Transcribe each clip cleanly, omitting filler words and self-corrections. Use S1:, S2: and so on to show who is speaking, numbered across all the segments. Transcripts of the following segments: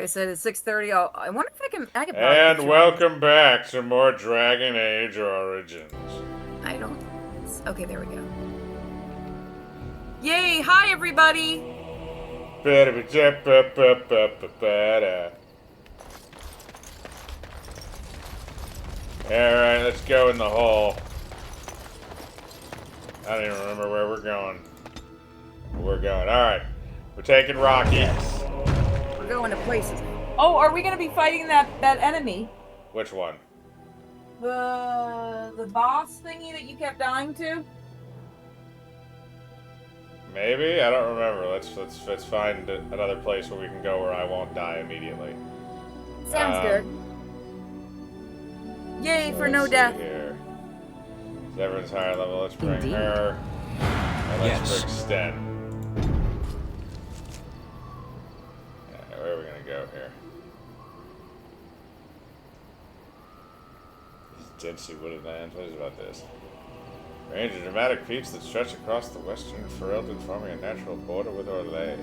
S1: I said it's 6:30. I wonder if I can probably
S2: And
S1: get you on.
S2: welcome back to more Dragon Age Origins.
S1: I don't. Okay, there we go. Yay! Hi, everybody.
S2: Alright, let's go in the hole. I don't even remember where we're going. We're going. Alright. We're taking Rocky.
S1: We're going to places. Oh, are we going to be fighting that enemy?
S2: Which one?
S1: The boss thingy that you kept dying to?
S2: Maybe? I don't remember. Let's find another place where we can go where I won't die immediately.
S1: Sounds good. Yay for no death.
S2: Here. Everyone's higher level. Let's bring
S1: Indeed.
S2: her. And let's bring Sten. Yeah, where are we gonna go here? These densely wooded lands. What is about this? Range of dramatic peaks that stretch across the western Ferelden, forming a natural border with Orlais.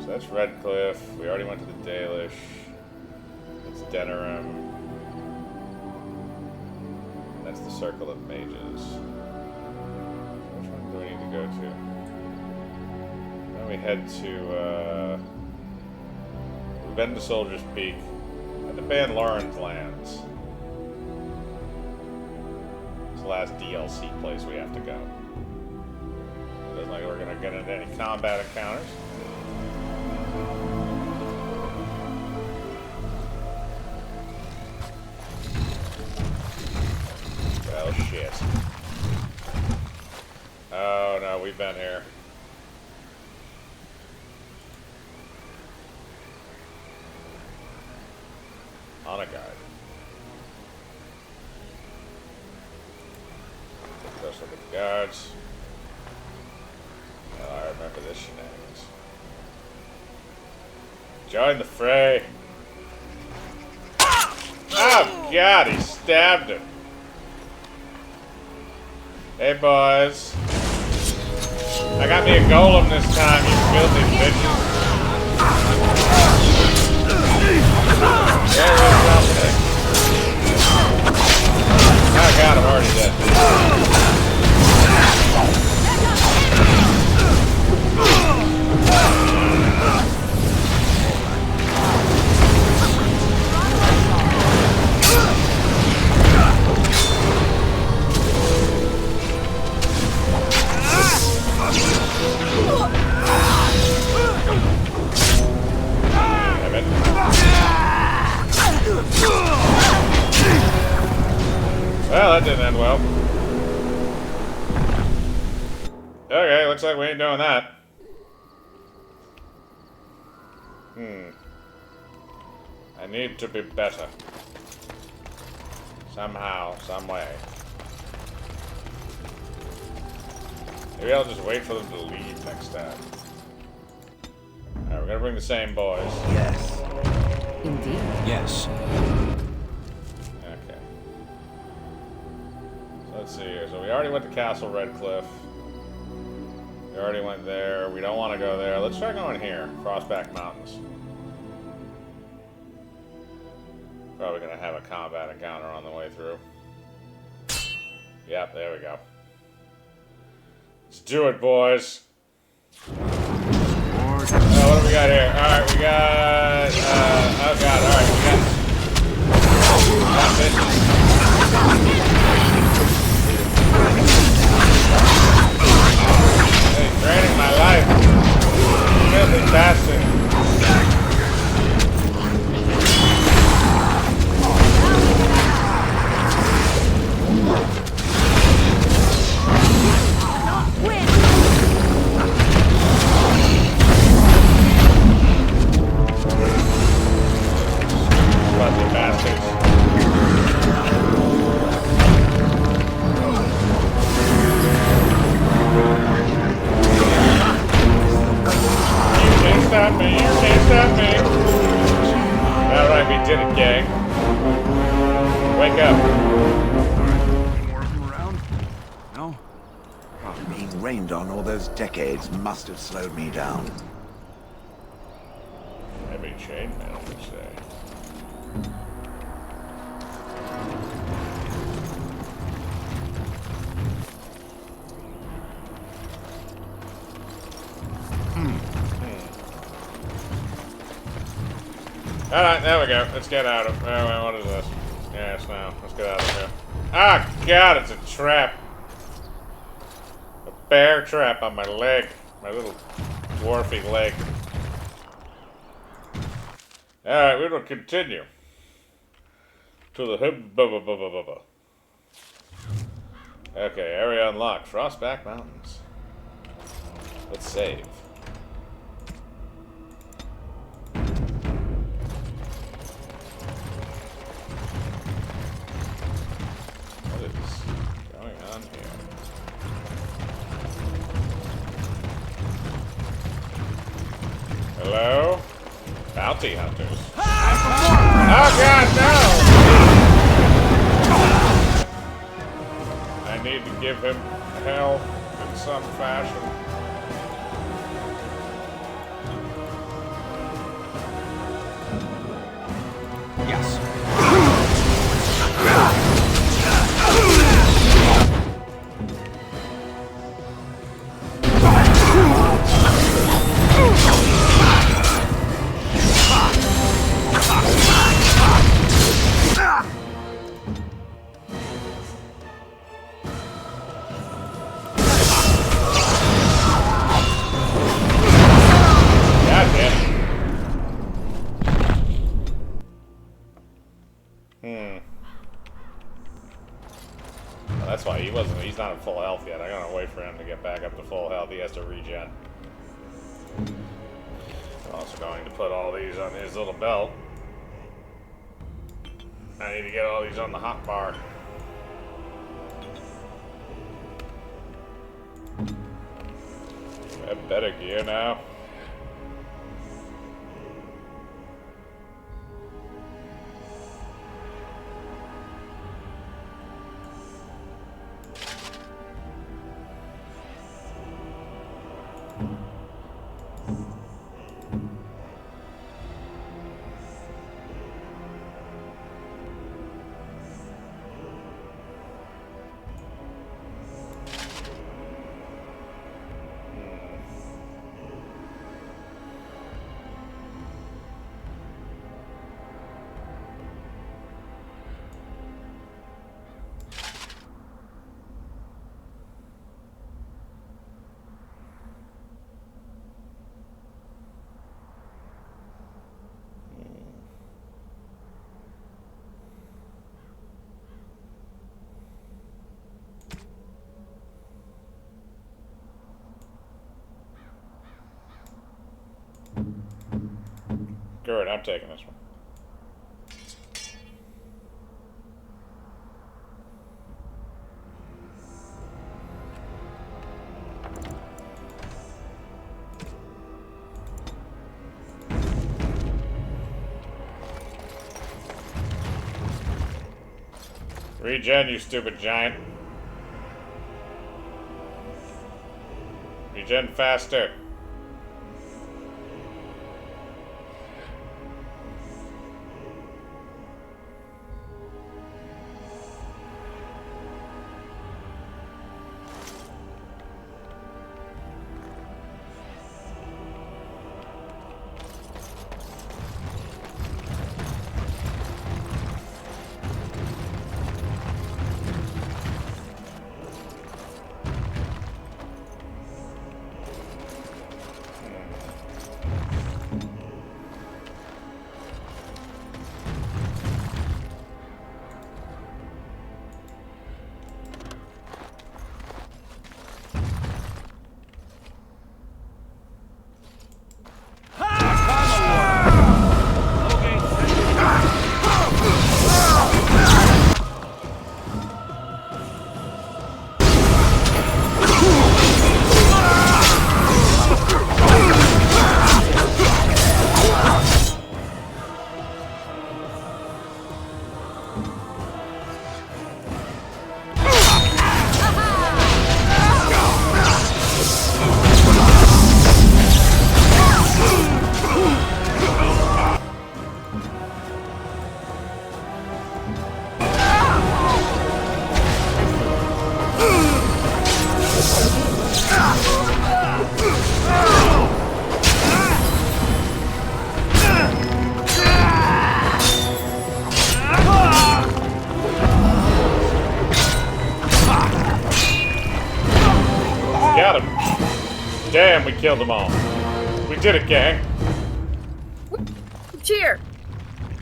S2: So that's Redcliffe. We already went to the Dalish. It's Denerim. That's the Circle of Mages. Which one do we need to go to? Then we head to, we've been to Soldier's Peak. And the Ban Lauren's Lands. It's the last DLC place we have to go. Doesn't look like we're gonna get into any combat encounters. Well, shit. Oh no, we've been here. On a guard. Let's look at the guards. Oh, I remember this shenanigans. Join the fray. Oh god, he stabbed him. Hey boys. I got me a golem this time, you filthy bitches. There is something. Oh god, I'm already dead. Well, that didn't end well. Okay, looks like we ain't doing that. I need to be better. Somehow, some way. Maybe I'll just wait for them to leave next time. Alright, we're gonna bring the same boys.
S3: Yes.
S1: Indeed.
S3: Yes.
S2: Okay. So let's see here. So we already went to Castle Redcliffe. We already went there. We don't want to go there. Let's try going here. Crossback Mountains. Probably gonna have a combat encounter on the way through. Yep, there we go. Let's do it, boys. Oh, what do we got here? Alright, we got... oh god, alright, we got bitches. Hey, draining my life. Filthy bastard. Bloody bastards. You can't stop me, you can't stop me. Alright, we did it, gang. Wake up.
S4: Any more of them around? No?
S3: Being rained on all those decades must have slowed me down.
S2: Maybe chainmail, you say? Alright, there we go. Let's get out of here. What is this? Yes, now. Let's get out of here. Ah, God, it's a trap. A bear trap on my leg. My little dwarfy leg. Alright, we will continue. To the hub. Okay, area unlocked. Frostback Mountains. Let's save. What is going on here? Hello? Bounty hunters. Oh God, no! I need to give him hell in some fashion.
S4: Yes.
S2: God damn it. Well, that's why he's not at full health yet. I gotta wait for him to get back up to full health. He has to regen. I'm also going to put all these on his little belt. I need to get all these on the hot bar. I have better gear now. Good, I'm taking this one. Regen, you stupid giant. Regen faster. killed them all. We did it, gang.
S1: Cheer!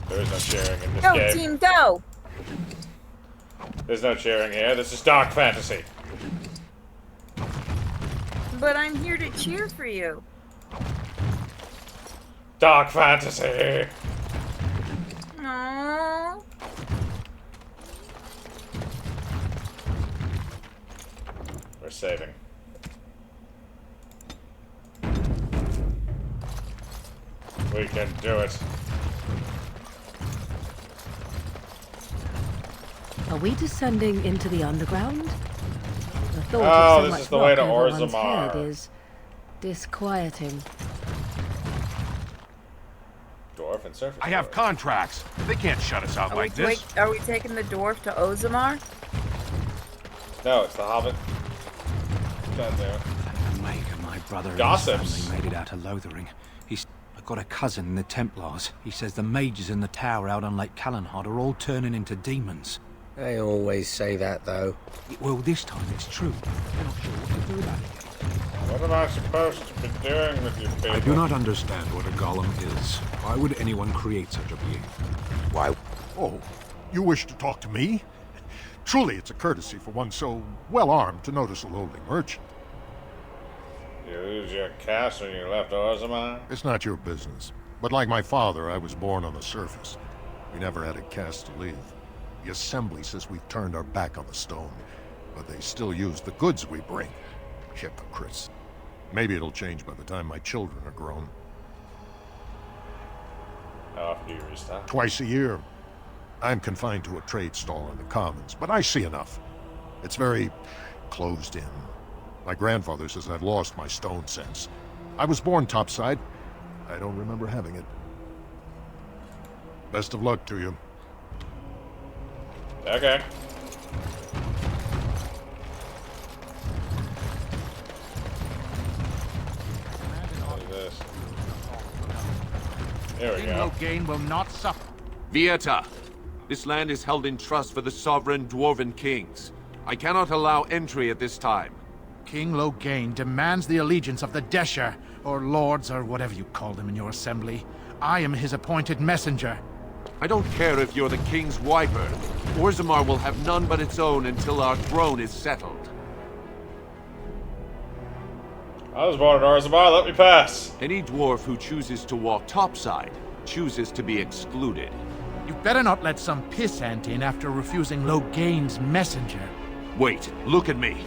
S2: There is no cheering in this
S1: Go,
S2: game.
S1: team, go!
S2: There's no cheering here. This is dark fantasy.
S1: But I'm here to cheer for you.
S2: Dark fantasy.
S1: Aww.
S2: We're saving. We can do it.
S5: Are we descending into the underground? The thought
S2: Oh,
S5: of so
S2: this
S5: much
S2: is the way
S5: rock
S2: to
S5: over one's
S2: Orzammar.
S5: head is disquieting.
S2: Dwarf and surface.
S4: I have
S2: dwarf.
S4: contracts. They can't shut us out like this.
S1: Are we taking the dwarf to Orzammar?
S2: No, it's the Hobbit. Down there.
S3: The Maker, my brother,
S2: Gossips.
S3: and his family made it out of Lothering. I've got a cousin in the Templars. He says the mages in the tower out on Lake Callanhad are all turning into demons.
S6: They always say that, though.
S3: Well, this time it's true. They're not sure what to do about it.
S2: What am I supposed to be doing with you people?
S7: I do not understand what a golem is. Why would anyone create such a being?
S6: Why?
S8: Oh, you wish to talk to me? Truly, it's a courtesy for one so well-armed to notice a lowly merchant.
S2: You lose your cash when you left Orzammar?
S8: It's not your business. But like my father, I was born on the surface. We never had a caste to leave. The Assembly says we've turned our back on the stone, but they still use the goods we bring. Hypocrites. Maybe it'll change by the time my children are grown.
S2: How often do you restock?
S8: Twice a year. I'm confined to a trade stall in the Commons, but I see enough. It's very closed in. My grandfather says I've lost my stone sense. I was born topside. I don't remember having it. Best of luck to you.
S2: Okay. What is this? There we
S4: King
S2: go.
S4: Logain will not suffer.
S9: Vieta, this land is held in trust for the sovereign dwarven kings. I cannot allow entry at this time.
S10: King Logain demands the allegiance of the Desher, or lords, or whatever you call them in your assembly. I am his appointed messenger.
S9: I don't care if you're the king's wiper. Orzammar will have none but its own until our throne is settled.
S2: I was born in Orzammar, let me pass.
S9: Any dwarf who chooses to walk topside chooses to be excluded.
S10: You better not let some pissant in after refusing Logain's messenger.
S9: Wait, look at me.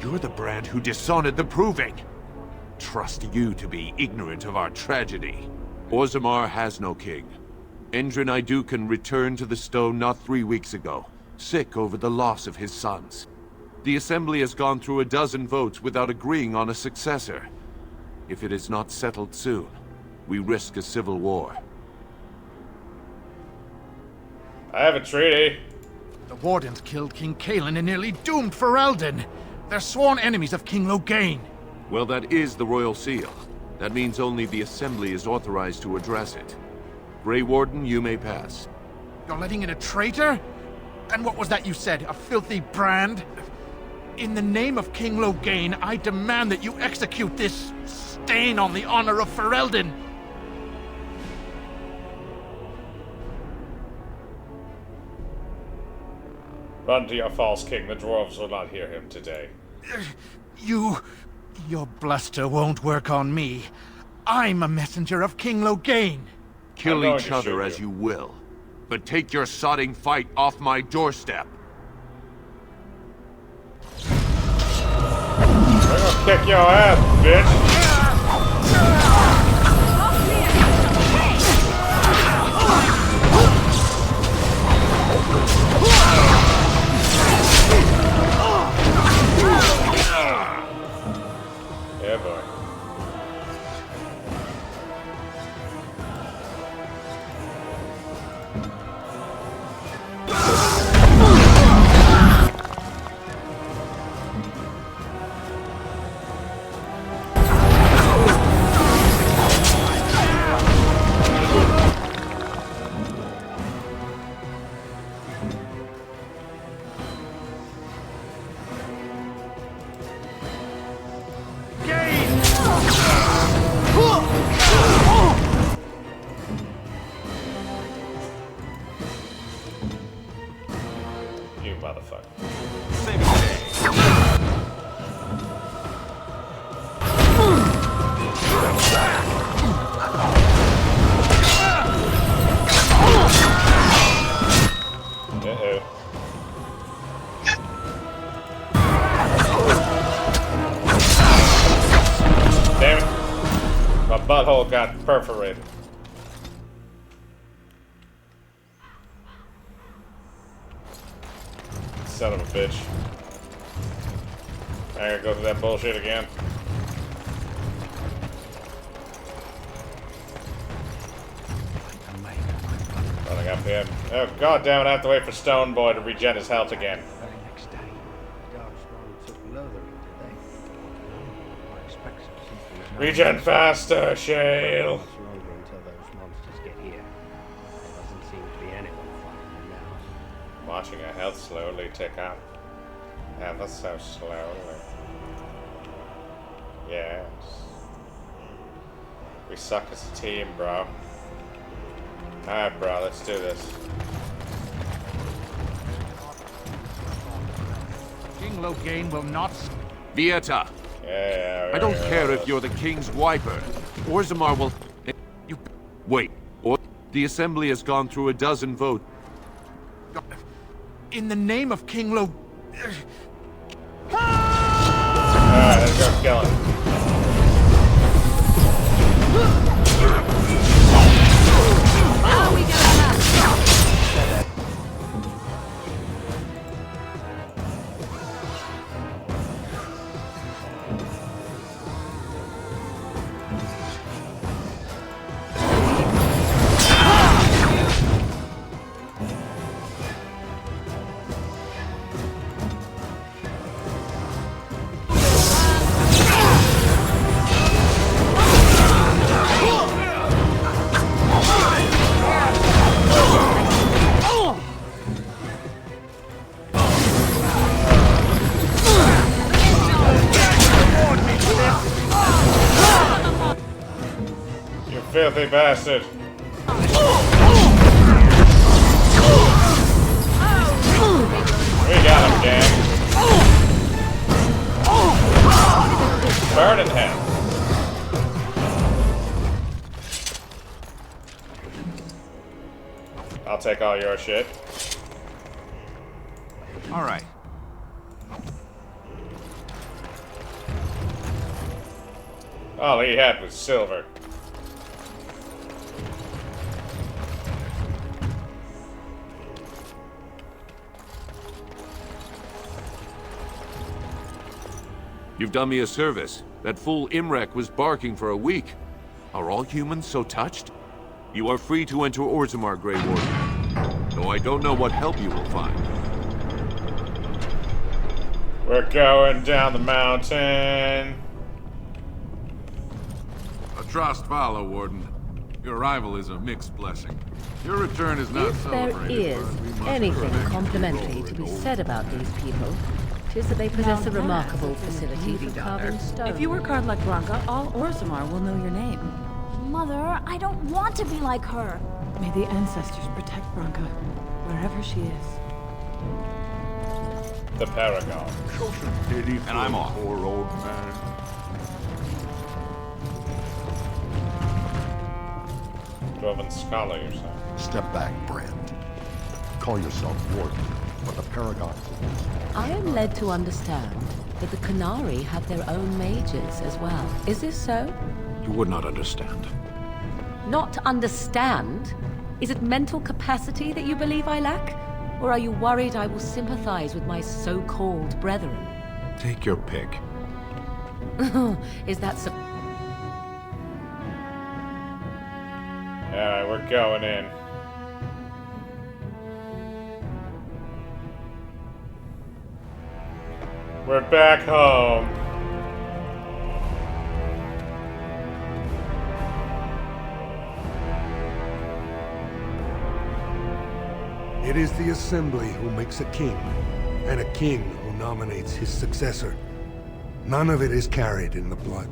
S9: You're the brand who dishonored the Proving. Trust you to be ignorant of our tragedy. Orzammar has no king. Endrin Idukan returned to the stone not 3 weeks ago, sick over the loss of his sons. The Assembly has gone through a dozen votes without agreeing on a successor. If it is not settled soon, we risk a civil war.
S2: I have a treaty.
S10: The Wardens killed King Cailan and nearly doomed Ferelden. They're sworn enemies of King Logain.
S9: Well, that is the Royal Seal. That means only the Assembly is authorized to address it. Grey Warden, you may pass.
S10: You're letting in a traitor? And what was that you said? A filthy brand? In the name of King Logain, I demand that you execute this stain on the honor of Ferelden.
S2: Run to your false king. The dwarves will not hear him today.
S10: Your bluster won't work on me. I'm a messenger of King Logain.
S9: Kill
S2: going
S9: each
S2: to
S9: other
S2: shoot
S9: as
S2: you.
S9: you will, but take your sodding fight off my doorstep.
S2: We're gonna kick your ass, bitch. Yeah, boy. motherfucker. Uh-oh. Damn it. My butthole got perforated. Son of a bitch. I gotta go through that bullshit again. But I got him. Oh god damn it, I have to wait for Stone Boy to regen his health again.
S3: Very next day, Dark Scroll took Lothering, did they? I expect so, since there was no
S2: Regen faster, Shale!
S3: much longer until those monsters get here. There doesn't seem to be anyone fighting them now.
S2: Watching our health slowly tick up. Ever so slowly. Yes. We suck as a team, bro. Alright, bro, let's do this.
S10: King Logain will not...
S9: Vieta,
S2: Yeah,
S9: I don't care if you're the king's wiper. Orzammar will... You... Wait. Or the assembly has gone through a dozen votes.
S10: In the name of King Lo...
S2: Alright, let's go kill him.
S5: How are we gonna
S2: You filthy bastard. We got him, gang. Burning him. I'll take all your shit.
S4: All right.
S2: All he had was silver.
S9: You've done me a service. That fool Imrek was barking for a week. Are all humans so touched? You are free to enter Orzammar, Grey Warden. Though I don't know what help you will find.
S2: We're going down the mountain.
S4: A trust follow, Warden. Your arrival is a mixed blessing. Your return is not
S5: If there
S4: celebrated.
S5: is
S4: but we must
S5: anything
S4: prevent you
S5: complimentary to be
S4: rolling
S5: said about these people, it is that they possess a remarkable facility for carving stone.
S11: If you work hard like Branka, all Orzammar will know your name.
S12: Mother, I don't want to be like her.
S11: May the ancestors protect Branka, wherever she is.
S2: The Paragon.
S4: And I'm off.
S9: Poor old man.
S2: Dwarven scholar, you say.
S8: Step back, Brand. Call yourself Warden, but the Paragons...
S5: I am led to understand that the Canary have their own mages as well. Is this so?
S7: You would not understand.
S5: Not understand? Is it mental capacity that you believe I lack? Or are you worried I will sympathize with my so-called brethren?
S7: Take your pick.
S5: Is that so?
S2: Alright, we're going in. We're back home.
S13: It is the Assembly who makes a king, and a king who nominates his successor. None of it is carried in the blood.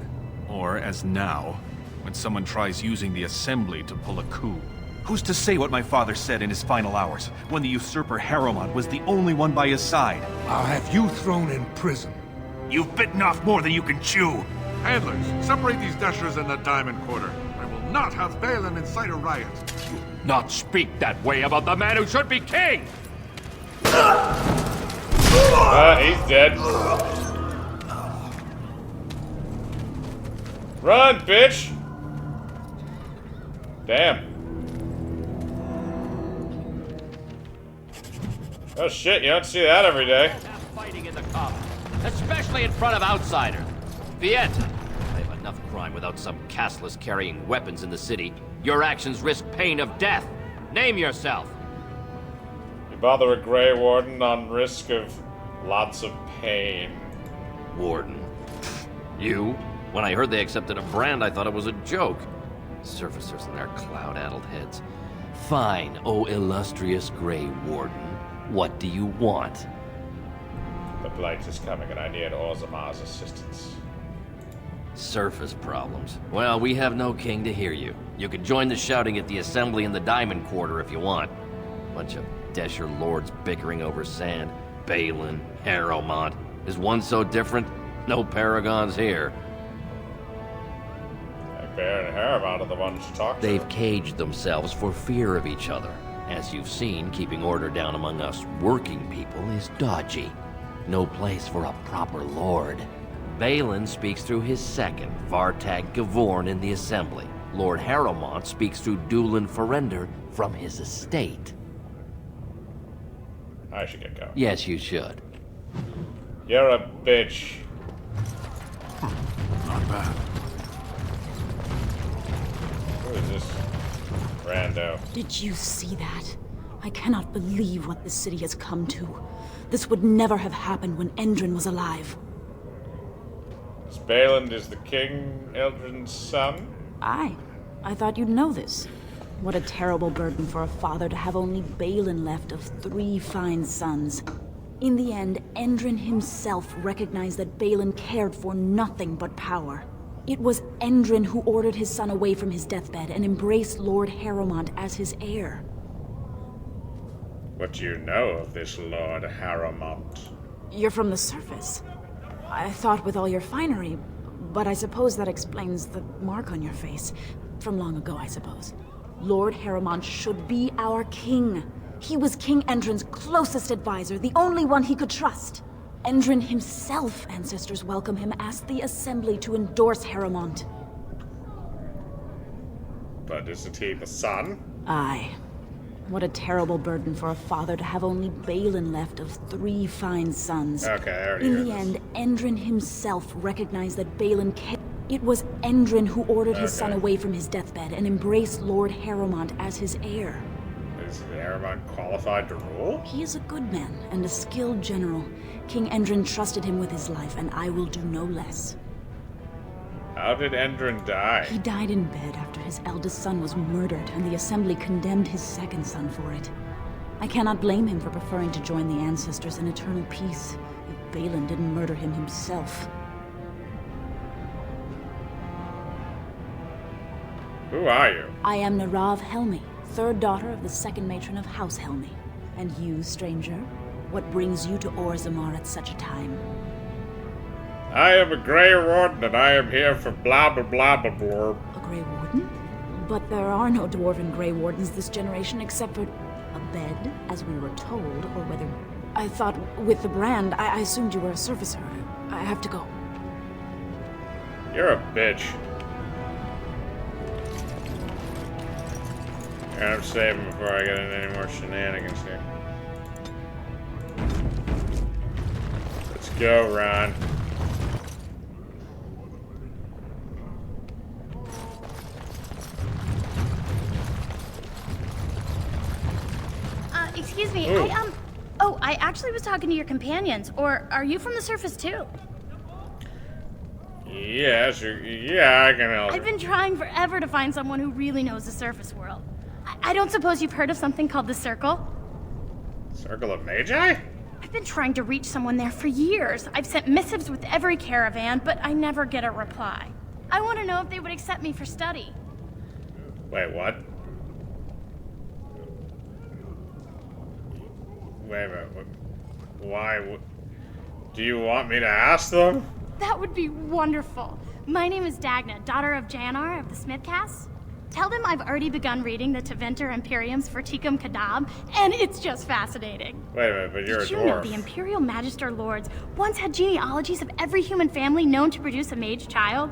S4: Or, as now, when someone tries using the Assembly to pull a coup.
S14: Who's to say what my father said in his final hours, when the usurper Harrowmont was the only one by his side?
S13: I'll have you thrown in prison.
S14: You've bitten off more than you can chew.
S4: Handlers, separate these dashers in the Diamond Quarter. I will not have Balin incite a riot.
S9: Not speak that way about the man who should be king!
S2: He's dead. Run, bitch! Damn. Oh shit, you don't see that every day.
S15: Fighting in the common, especially in front of outsiders. Vieta, I have enough crime without some castless carrying weapons in the city. Your actions risk pain of death. Name yourself.
S2: You bother a Grey Warden on risk of lots of pain.
S15: Warden? You? When I heard they accepted a brand, I thought it was a joke. Surfacers and their cloud-addled heads. Fine, oh illustrious Grey Warden. What do you want?
S2: The Blight is coming and I need Orzamar's assistance.
S15: Surface problems. Well, we have no king to hear you. You can join the shouting at the assembly in the Diamond Quarter if you want. Bunch of Desher lords bickering over sand. Balin, Harrowmont. Is one so different? No paragons here.
S2: Baron and Harrowmont are the ones to talk to.
S15: They've caged themselves for fear of each other. As you've seen, keeping order down among us working people is dodgy. No place for a proper lord. Balin speaks through his second, Vartag Gavorn, in the assembly. Lord Harrowmont speaks through Dulin Ferender from his estate.
S2: I should get going.
S15: Yes, you should.
S2: You're a bitch.
S4: Not bad.
S2: Who is this rando?
S12: Did you see that? I cannot believe what this city has come to. This would never have happened when Endrin was alive.
S2: Balin is the King Eldrin's son?
S12: Aye. I thought you'd know this. What a terrible burden for a father to have only Balin left of 3 fine sons. In the end, Endrin himself recognized that Balin cared for nothing but power. It was Endrin who ordered his son away from his deathbed and embraced Lord Harrowmont as his heir.
S2: What do you know of this Lord Harrowmont?
S12: You're from the surface. I thought with all your finery, but I suppose that explains the mark on your face. From long ago, I suppose. Lord Harrowmont should be our king. He was King Endrin's closest advisor, the only one he could trust. Endrin himself, ancestors welcome him, asked the assembly to endorse Harrowmont.
S2: But isn't he the son?
S12: Aye. What a terrible burden for a father to have only Balin left of 3 fine sons.
S2: Okay, I already
S12: In
S2: heard
S12: the
S2: this.
S12: end, Endrin himself recognized that Balin cared. It was Endrin who ordered his son away from his deathbed and embraced Lord Harrowmont as his heir.
S2: Is Harrowmont qualified to rule?
S12: He is a good man and a skilled general. King Endrin trusted him with his life, and I will do no less.
S2: How did Endrin die?
S12: He died in bed after his eldest son was murdered, and the assembly condemned his second son for it. I cannot blame him for preferring to join the ancestors in eternal peace, if Balin didn't murder him himself.
S2: Who are you?
S12: I am Narav Helmi, 3rd daughter of the 2nd matron of House Helmi. And you, stranger? What brings you to Orzammar at such a time?
S2: I am a Grey Warden, and I am here for blah blah blah blah blah.
S12: A Grey Warden? But there are no Dwarven Grey Wardens this generation except for a bed, as we were told, or whether... I thought, with the brand, I assumed you were a surfacer. I have to go.
S2: You're a bitch. And I'm saving before I get into any more shenanigans here. Let's go, Ron.
S16: Excuse me,
S2: Ooh.
S16: I actually was talking to your companions, or are you from the surface too?
S2: Yeah, sure. Yeah, I can help.
S16: I've been trying forever to find someone who really knows the surface world. I don't suppose you've heard of something called the Circle?
S2: Circle of Magi?
S16: I've been trying to reach someone there for years. I've sent missives with every caravan, but I never get a reply. I want to know if they would accept me for study.
S2: Wait, what? Wait a minute. Why? Do you want me to ask them?
S16: That would be wonderful. My name is Dagna, daughter of Janar of the Smithcast. Tell them I've already begun reading the Tevinter Imperium's Forticum Kadab, and it's just fascinating.
S2: Wait a minute, but you're
S16: Did
S2: a
S16: you know
S2: dwarf.
S16: the Imperial Magister Lords once had genealogies of every human family known to produce a mage child?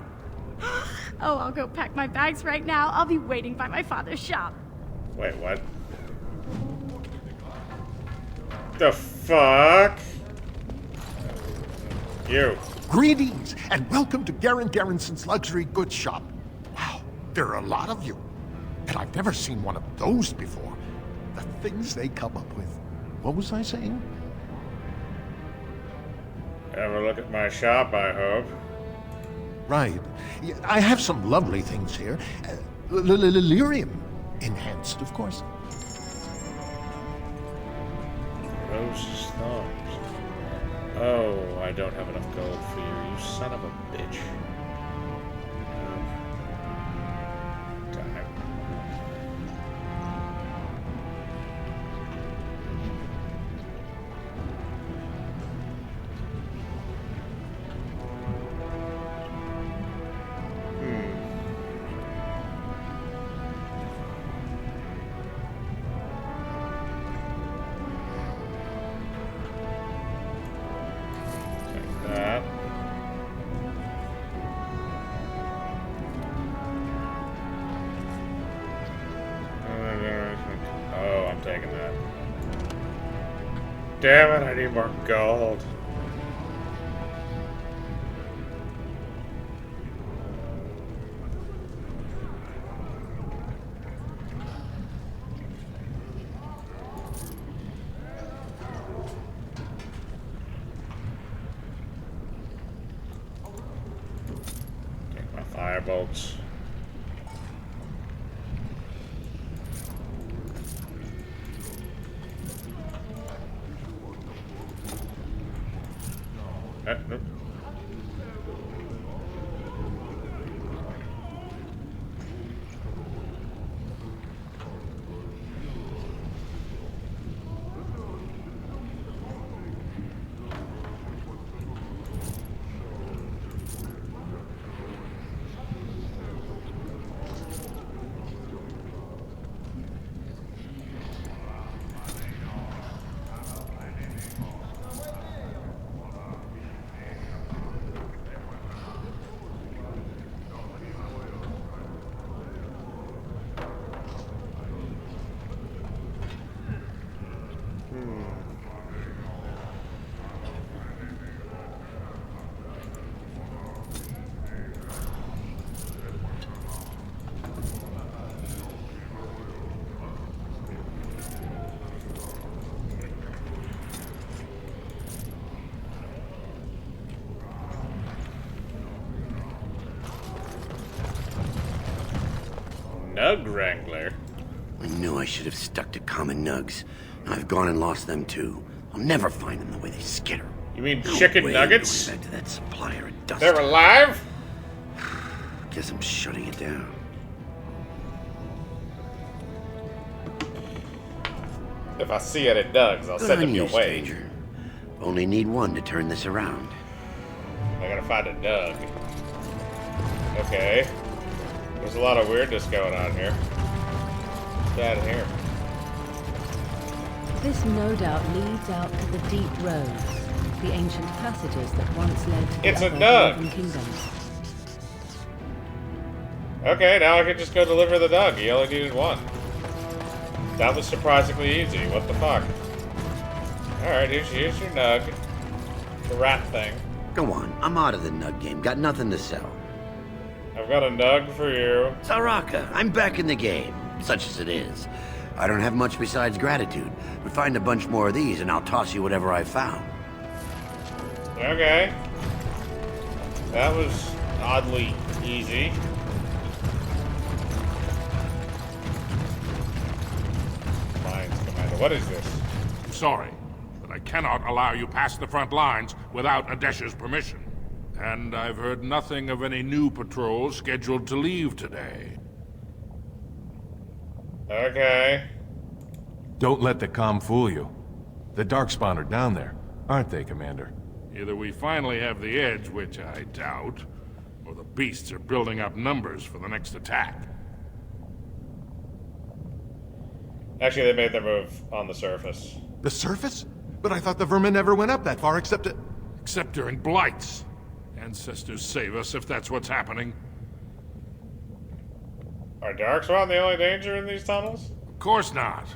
S16: Oh, I'll go pack my bags right now. I'll be waiting by my father's shop.
S2: Wait, what? The fuck? You.
S8: Greetings, and welcome to Garen Garrison's luxury goods shop. Wow, there are a lot of you. And I've never seen one of those before. The things they come up with. What was I saying?
S2: Have a look at my shop, I hope.
S8: Right. Yeah, I have some lovely things here. Lyrium enhanced, of course.
S2: Rose's thumbs. Oh, I don't have enough gold for you, you son of a bitch. Damn. That. Oh, I'm taking that. Damn it, I need more gold. Take my firebolts. Nope. Nug Wrangler.
S17: I knew I should have stuck to common nugs. I've gone and lost them too. I'll never find them the way they skitter.
S2: You mean
S17: No
S2: chicken
S17: way
S2: nuggets?
S17: I'm going back to that supplier at dusk.
S2: They're alive?
S17: Guess I'm shutting it down.
S2: If I see it at Doug's, I'll
S17: Good
S2: send
S17: on
S2: them your
S17: you,
S2: way.
S17: stranger. Only need one to turn this around.
S2: I gotta find a Doug. Okay. There's a lot of weirdness going on here. What's that in here?
S5: This no doubt leads out to the deep roads, the ancient passages that once led to
S2: It's
S5: the
S2: a
S5: upper
S2: Doug.
S5: northern kingdoms.
S2: Okay, now I can just go deliver the Doug. He only needed one. That was surprisingly easy. What the fuck? Alright, here's your Nug. The rat thing.
S17: Go on, I'm out of the nug game. Got nothing to sell.
S2: I've got a Nug for you.
S17: Saraka, I'm back in the game, such as it is. I don't have much besides gratitude, but find a bunch more of these and I'll toss you whatever I found.
S2: Okay. That was oddly easy. Mines, Commander. What is this?
S4: I'm sorry, but I cannot allow you past the front lines without Adesha's permission. And I've heard nothing of any new patrols scheduled to leave today.
S2: Okay.
S7: Don't let the comm fool you. The Darkspawn are down there, aren't they, Commander?
S4: Either we finally have the edge, which I doubt, or the beasts are building up numbers for the next attack.
S2: Actually, they made their move on the surface.
S8: The surface? But I thought the vermin never went up that far except it...
S4: Except during blights. Ancestors save us if that's what's happening.
S2: Are Darkspawn the only danger in these tunnels?
S4: Of course not.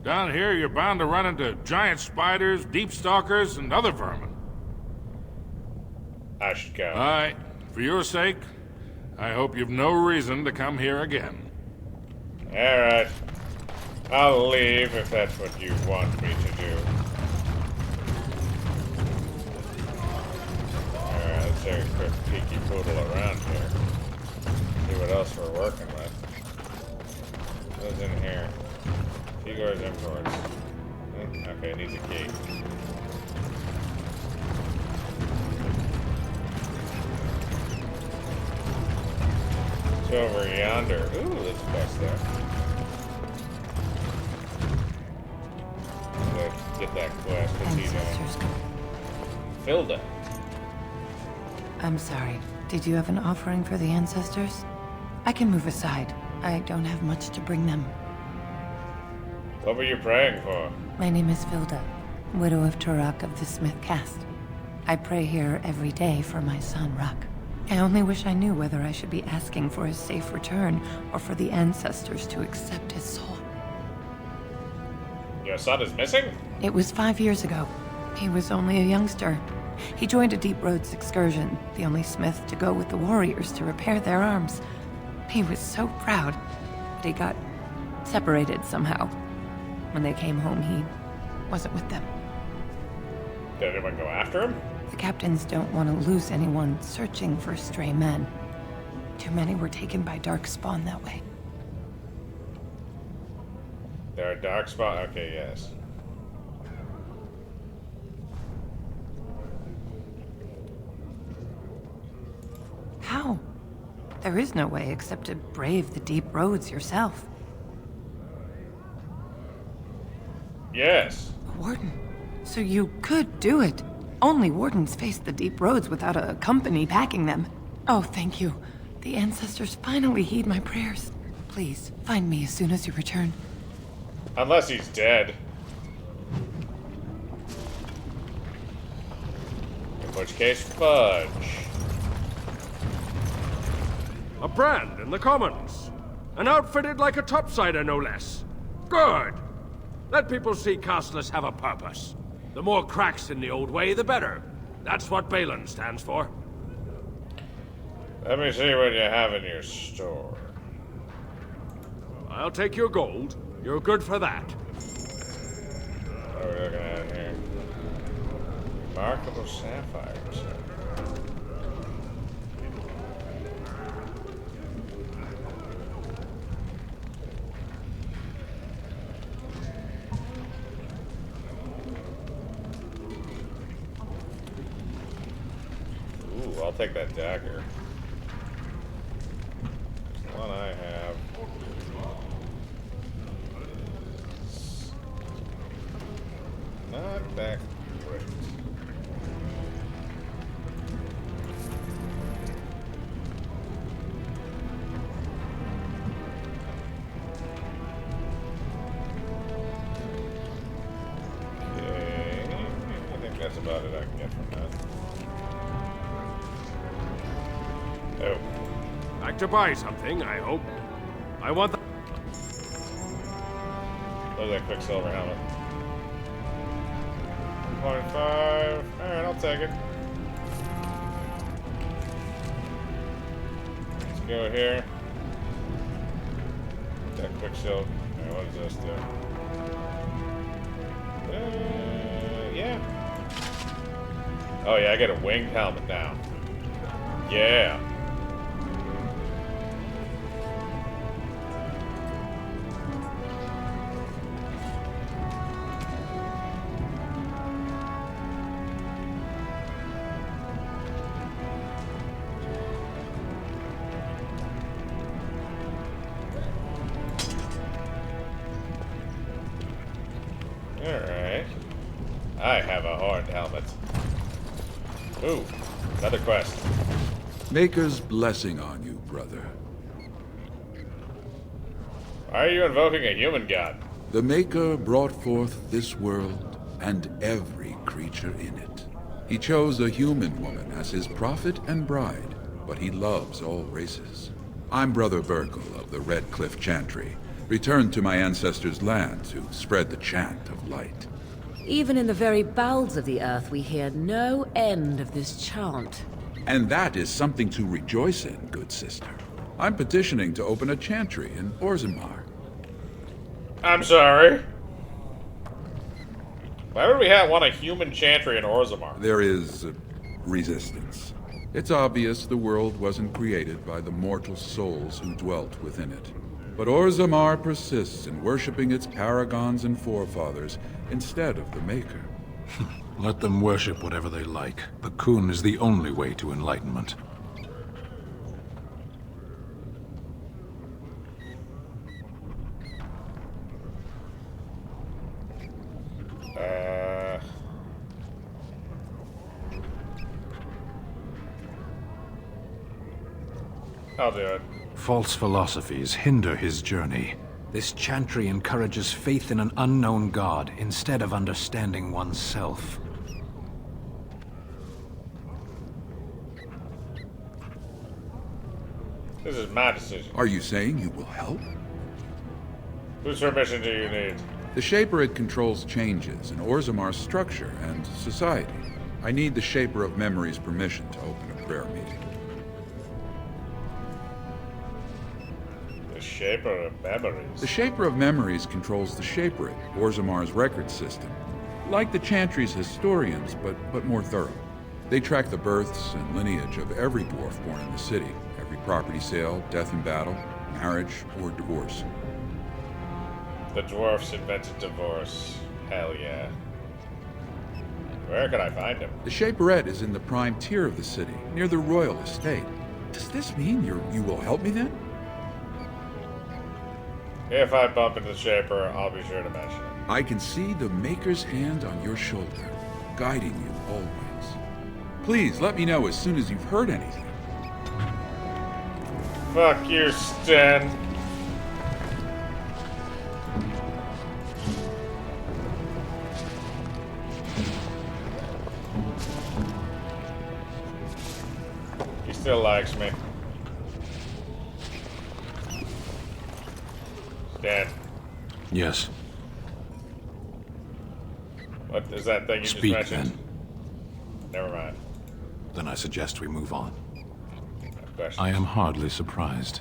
S4: Down here, you're bound to run into giant spiders, deep stalkers, and other vermin.
S2: I should go.
S4: Alright, for your sake, I hope you've no reason to come here again.
S2: Alright. I'll leave if that's what you want me to do. Alright, let's take a quick peeky poodle around here. See what else we're working with. What's in here? Igor's imports. Okay, it needs a key. It's over yonder. Ooh, there's a quest there. Let's get that quest. What's he doing? Filda.
S11: I'm sorry. Did you have an offering for the ancestors? I can move aside. I don't have much to bring them.
S2: What were you praying for?
S11: My name is Filda, widow of Turok of the Smith caste. I pray here every day for my son, Ruck. I only wish I knew whether I should be asking for his safe return or for the ancestors to accept his soul.
S2: Your son is missing?
S11: It was 5 years ago. He was only a youngster. He joined a Deep Roads excursion, the only smith to go with the warriors to repair their arms. He was so proud, but he got separated somehow. When they came home, he wasn't with them.
S2: Did anyone go after him?
S11: The captains don't want to lose anyone searching for stray men. Too many were taken by Darkspawn that way.
S2: There are Darkspawn? Okay, yes.
S11: How? There is no way except to brave the deep roads yourself.
S2: Yes.
S11: A warden. So you could do it. Only wardens face the deep roads without a company packing them. Oh, thank you. The ancestors finally heed my prayers. Please, find me as soon as you return.
S2: Unless he's dead. In which case, fudge.
S18: A brand in the commons. And outfitted like a topsider, no less. Good. Let people see Castless have a purpose. The more cracks in the old way, the better. That's what Balin stands for.
S2: Let me see what you have in your store.
S18: I'll take your gold. You're good for that.
S2: What are we looking at here? Remarkable sapphires. Ooh, I'll take that dagger. The one I have. Not that great. Okay, I think that's about it I can get from that. Oh.
S18: Like to buy something, I hope. I want the...
S2: Look at that Quicksilver helmet. 1.5. Alright, I'll take it. Let's go here. That Quicksilver. Alright, what does this do? Yeah. Oh yeah, I get a winged helmet now. Yeah. Alright. I have a horned helmet. Ooh, another quest.
S19: Maker's blessing on you, brother.
S2: Why are you invoking a human god?
S19: The Maker brought forth this world and every creature in it. He chose a human woman as his prophet and bride, but he loves all races. I'm Brother Virgil of the Red Cliff Chantry, returned to my ancestors' land to spread the chant of light.
S5: Even in the very bowels of the earth, we hear no end of this chant.
S19: And that is something to rejoice in, good sister. I'm petitioning to open a chantry in Orzammar.
S2: I'm sorry. Why would we want a human chantry in Orzammar?
S19: There is resistance. It's obvious the world wasn't created by the mortal souls who dwelt within it. But Orzammar persists in worshipping its paragons and forefathers instead of the Maker.
S7: Let them worship whatever they like. The Kun is the only way to enlightenment.
S2: I'll do it.
S7: False philosophies hinder his journey.
S3: This chantry encourages faith in an unknown god instead of understanding oneself.
S2: This is my decision.
S19: Are you saying you will help?
S2: Whose permission do you need?
S19: The Shaperid controls changes in Orzammar's structure and society. I need the Shaper of Memory's permission to open a prayer meeting.
S2: The Shaper of Memories?
S19: The Shaper of Memories controls the Shaperid, Orzammar's record system. Like the Chantry's historians, but more thorough. They track the births and lineage of every dwarf born in the city, every property sale, death in battle, marriage, or divorce.
S2: The dwarfs invented divorce. Hell yeah. Where can I find him?
S19: The Shaperette is in the prime tier of the city, near the royal estate. Does this mean you will help me then?
S2: If I bump into the Shaper, I'll be sure to mention it.
S19: I can see the Maker's hand on your shoulder, guiding you always. Please let me know as soon as you've heard anything.
S2: Fuck you, Sten. He still likes me. Stan.
S7: Yes.
S2: What is that thing you
S7: Speak,
S2: just mentioned?
S7: then.
S2: Never mind.
S7: Then I suggest we move on.
S2: Questions?
S7: I am hardly surprised.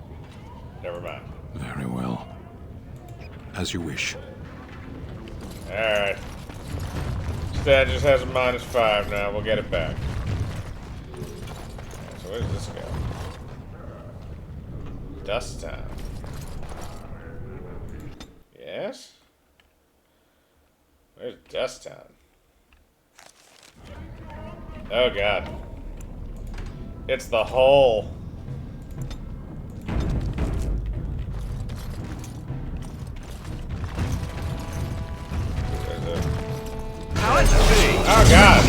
S2: Never mind.
S7: Very well. As you wish.
S2: Alright. Stan just has a -5 now. We'll get it back. So where does this go? Dust Town. Yes? Where's Dust Town? Oh god. It's the hole. Oh god!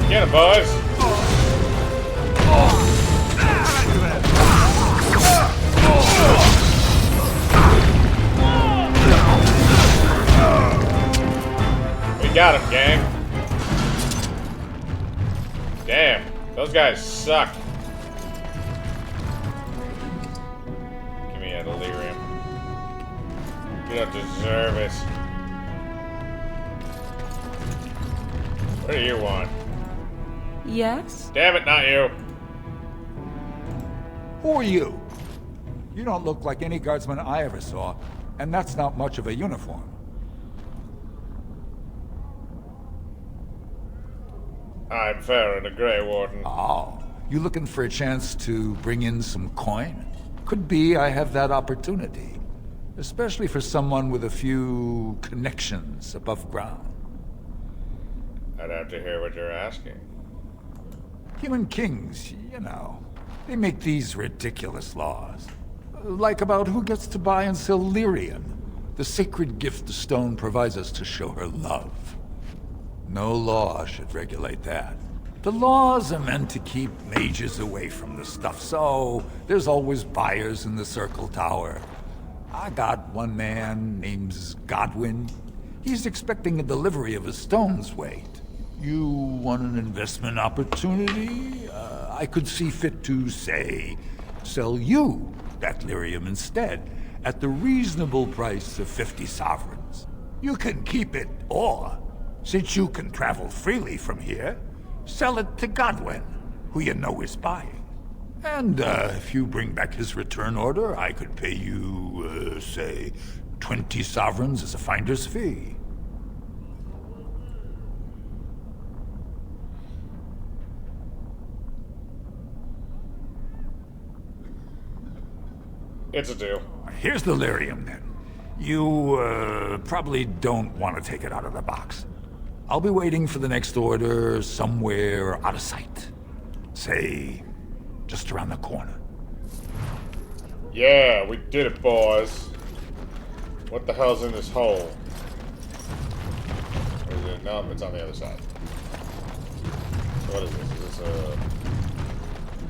S2: Get him, boys! We got him, gang. Damn, those guys suck. Give me a delirium. You don't deserve it. What do you want?
S5: Yes?
S2: Damn it, not you.
S20: Who are you? You don't look like any guardsman I ever saw, and that's not much of a uniform.
S2: I'm Farron, the Grey Warden.
S20: Oh, you looking for a chance to bring in some coin? Could be I have that opportunity. Especially for someone with a few connections above ground.
S2: I'd have to hear what you're asking.
S20: Human kings, you know, they make these ridiculous laws. Like about who gets to buy and sell lyrium, the sacred gift the stone provides us to show her love. No law should regulate that. The laws are meant to keep mages away from the stuff, so there's always buyers in the Circle Tower. I got one man named Godwin. He's expecting a delivery of a stone's weight. You want an investment opportunity? I could see fit to, say, sell you that lyrium instead, at the reasonable price of 50 sovereigns. You can keep it, or, since you can travel freely from here, sell it to Godwin, who you know is buying. And if you bring back his return order, I could pay you, say, 20 sovereigns as a finder's fee.
S2: It's a deal.
S20: Here's the lyrium, then. You, probably don't want to take it out of the box. I'll be waiting for the next order somewhere out of sight. Say, just around the corner.
S2: Yeah, we did it, boys. What the hell's in this hole? Is it? No, it's on the other side. So what is this? Is this a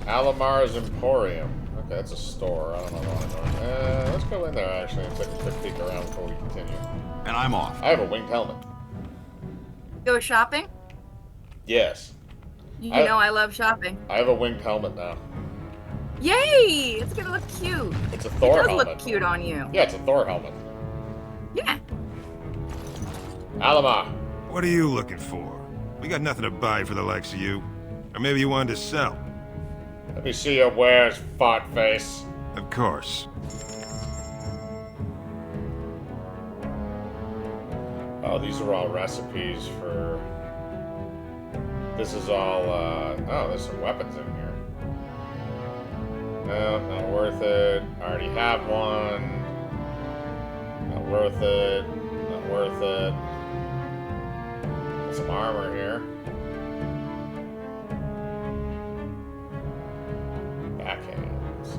S2: Alamar's Emporium? Okay, that's a store. I don't know what I'm doing. Let's go in there actually and take a quick peek around before we continue.
S14: And I'm off.
S2: I have a winged helmet.
S1: Go shopping?
S2: Yes.
S1: You know I love shopping.
S2: I have a winged helmet now.
S1: Yay! It's gonna look cute.
S2: It's a Thor helmet.
S1: It does look cute on you.
S2: Yeah, it's a Thor helmet.
S1: Yeah.
S2: Alamar.
S21: What are you looking for? We got nothing to buy for the likes of you. Or maybe you wanted to sell.
S2: Let me see your wares, fart face.
S21: Of course.
S2: Oh, these are all recipes for... This is all, oh, there's some weapons in here. No, not worth it. I already have one. Not worth it. Not worth it. There's some armor here. Backhands.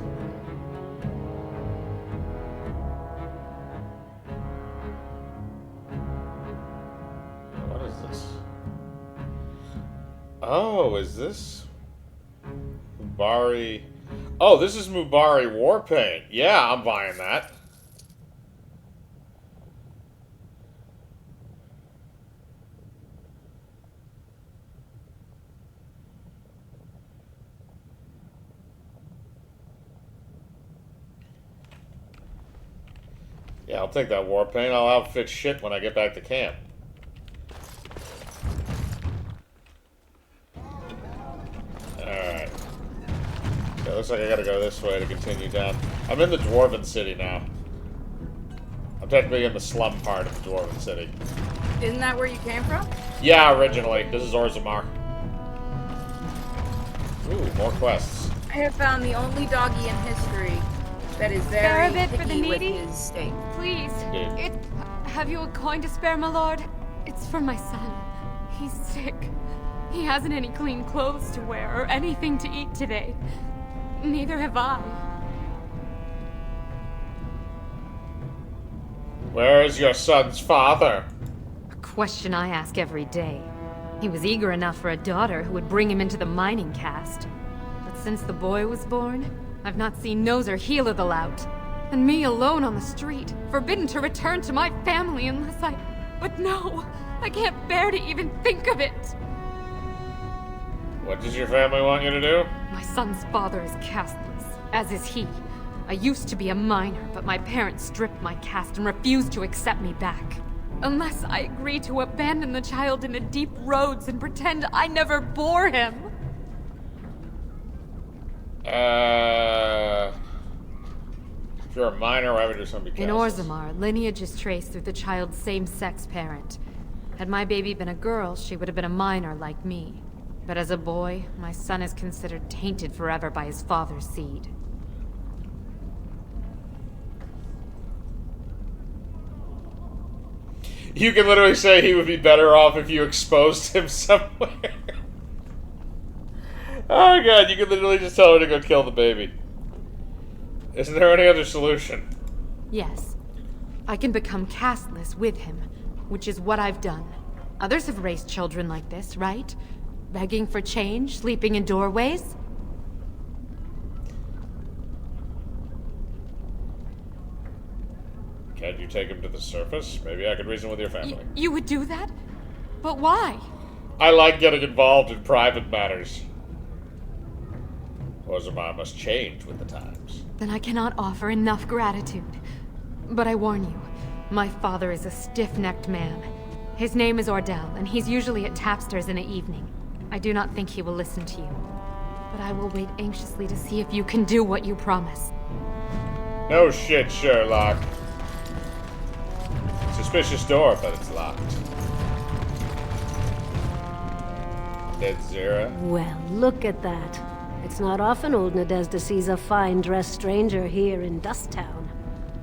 S2: What is this? Oh, is this Mubari? Oh, this is Mubari war paint. Yeah, I'm buying that. Yeah, I'll take that war paint. I'll outfit shit when I get back to camp. Alright. Yeah, looks like I gotta go this way to continue down. I'm in the Dwarven City now. I'm technically in the slum part of the Dwarven City.
S1: Isn't that where you came from?
S2: Yeah, originally. This is Orzammar. Ooh, more quests.
S1: I have found the only doggy in history that is
S22: Spare
S1: very
S22: a bit for the
S1: picky with
S22: needy?
S1: his steak.
S22: Please.
S2: Dude.
S22: Have you a coin to spare, my lord? It's for my son. He's sick. He hasn't any clean clothes to wear or anything to eat today. Neither have I.
S2: Where is your son's father?
S22: A question I ask every day. He was eager enough for a daughter who would bring him into the mining caste. But since the boy was born, I've not seen nose or heel of the lout. And me alone on the street, forbidden to return to my family unless I... But no! I can't bear to even think of it!
S2: What does your family want you to do?
S22: My son's father is casteless, as is he. I used to be a miner, but my parents stripped my caste and refused to accept me back. Unless I agree to abandon the child in the deep roads and pretend I never bore him.
S2: If you're a minor, why would your son be
S22: In
S2: castless?
S22: Orzammar, lineage is traced through the child's same-sex parent. Had my baby been a girl, she would have been a minor like me. But as a boy, my son is considered tainted forever by his father's seed.
S2: You can literally say he would be better off if you exposed him somewhere. Oh god, you could literally just tell her to go kill the baby. Isn't there any other solution?
S22: Yes. I can become castless with him, which is what I've done. Others have raised children like this, right? Begging for change, sleeping in doorways?
S2: Can't you take him to the surface? Maybe I could reason with your family.
S22: You would do that? But why?
S2: I like getting involved in private matters. Orzammar must change with the times.
S22: Then I cannot offer enough gratitude. But I warn you, my father is a stiff-necked man. His name is Ordell, and he's usually at Tapster's in the evening. I do not think he will listen to you. But I will wait anxiously to see if you can do what you promise.
S2: No shit, Sherlock. Suspicious door, but it's locked. Dead Zera.
S6: Well, look at that. It's not often old Nadezhda sees a fine-dressed stranger here in Dusttown.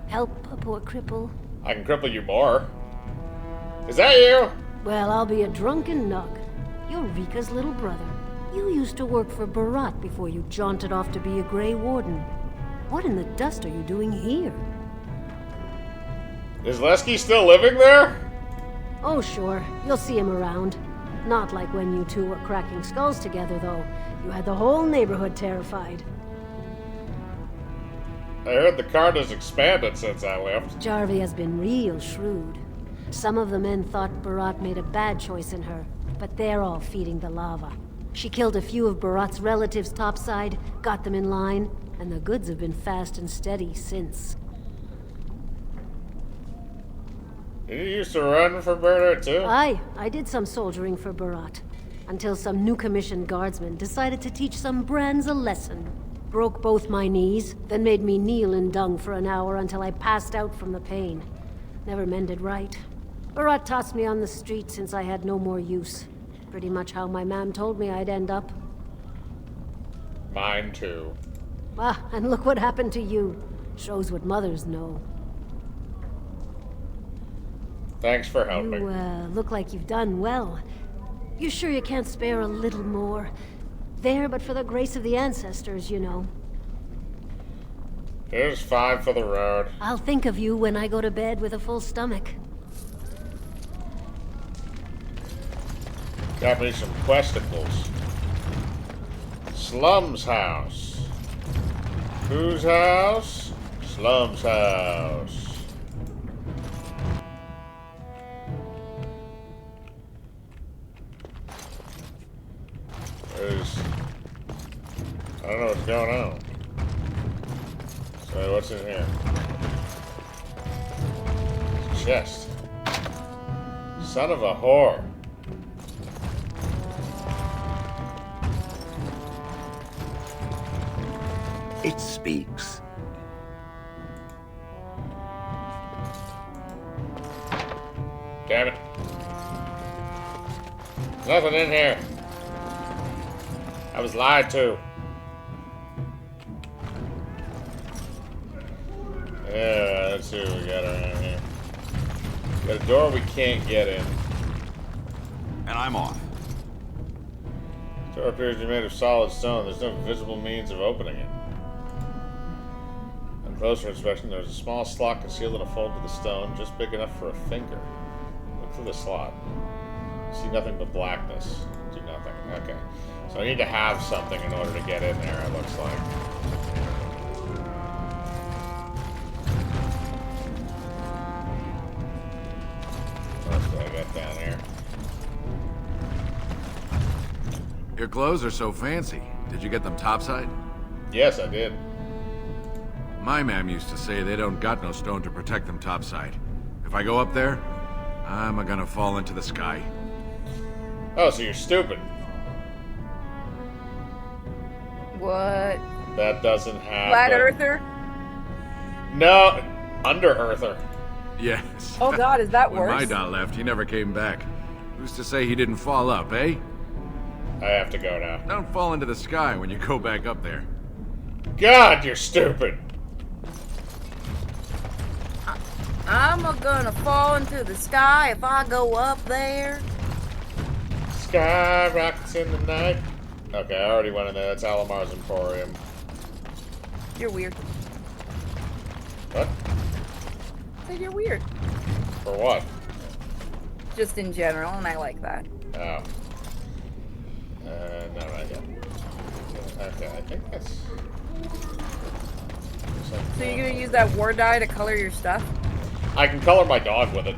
S6: Help a poor cripple.
S2: I can cripple you more. Is that you?
S6: Well, I'll be a drunken nug. You're Rika's little brother. You used to work for Barat before you jaunted off to be a Grey Warden. What in the dust are you doing here?
S2: Is Lesky still living there?
S6: Oh, sure. You'll see him around. Not like when you two were cracking skulls together, though. You had the whole neighborhood terrified.
S2: I heard the card has expanded since I left.
S6: Jarvie has been real shrewd. Some of the men thought Barat made a bad choice in her, but they're all feeding the lava. She killed a few of Barat's relatives topside, got them in line, and the goods have been fast and steady since.
S2: Did you used to run for Bernard too?
S6: Aye, I did some soldiering for Barat. Until some new commissioned guardsmen decided to teach some brands a lesson. Broke both my knees, then made me kneel in dung for an hour until I passed out from the pain. Never mended right. Barat tossed me on the street since I had no more use. Pretty much how my mam told me I'd end up.
S2: Mine too.
S6: Ah, and look what happened to you. Shows what mothers know.
S2: Thanks for helping.
S6: You, look like you've done well. You sure you can't spare a little more? There, but for the grace of the ancestors, you know.
S2: Here's 5 for the road.
S6: I'll think of you when I go to bed with a full stomach.
S2: Got me some questicles. Slum's house. Whose house? Slum's house. I don't know what's going on. So what's in here? It's a chest. Son of a whore.
S17: It speaks.
S2: Damn it. Nothing in here. I was lied to. Yeah, let's see what we got around here. Got a door we can't get in.
S14: And I'm off.
S2: The door appears to be made of solid stone. There's no visible means of opening it. On closer inspection, there's a small slot concealed in a fold of the stone, just big enough for a finger. Look through the slot. See nothing but blackness. Do nothing. Okay. So I need to have something in order to get in there, it looks like. What else do I got down here?
S10: Your clothes are so fancy. Did you get them topside?
S2: Yes, I did.
S10: My mam used to say they don't got no stone to protect them topside. If I go up there, I'm gonna fall into the sky.
S2: Oh, so you're stupid.
S1: What?
S2: That doesn't happen.
S1: Flat Earther?
S2: No, Under Earther.
S10: Yes.
S1: Oh god, is that
S10: When
S1: worse?
S10: my dad left, he never came back. Who's to say he didn't fall up, eh?
S2: I have to go now.
S10: Don't fall into the sky when you go back up there.
S2: God, you're stupid.
S1: I'm gonna fall into the sky if I go up there.
S2: Sky rockets in the night. Okay, I already went in there. That's Alamar's Emporium.
S1: You're weird.
S2: What?
S1: I said you're weird.
S2: For what?
S1: Just in general, and I like that.
S2: Oh. No, not yet. Okay, I think that's...
S1: So you're gonna use that war dye to color your stuff?
S2: I can color my dog with it.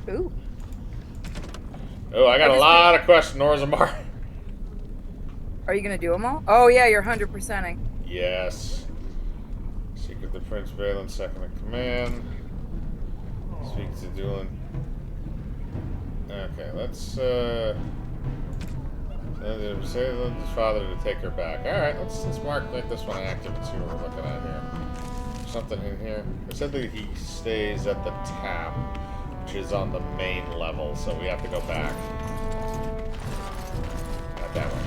S1: Ooh.
S2: Oh, I got a lot of questions, Orzammar.
S1: Are you gonna do them all? Oh yeah, you're 100%ing.
S2: Yes. Secret the Prince Balin, second in command. Speak to Doolin. Okay, let's say his father to take her back. Alright, let's make this one active and see what we're looking at here. Something in here. It said that he stays at the tap, which is on the main level, so we have to go back. Not that way.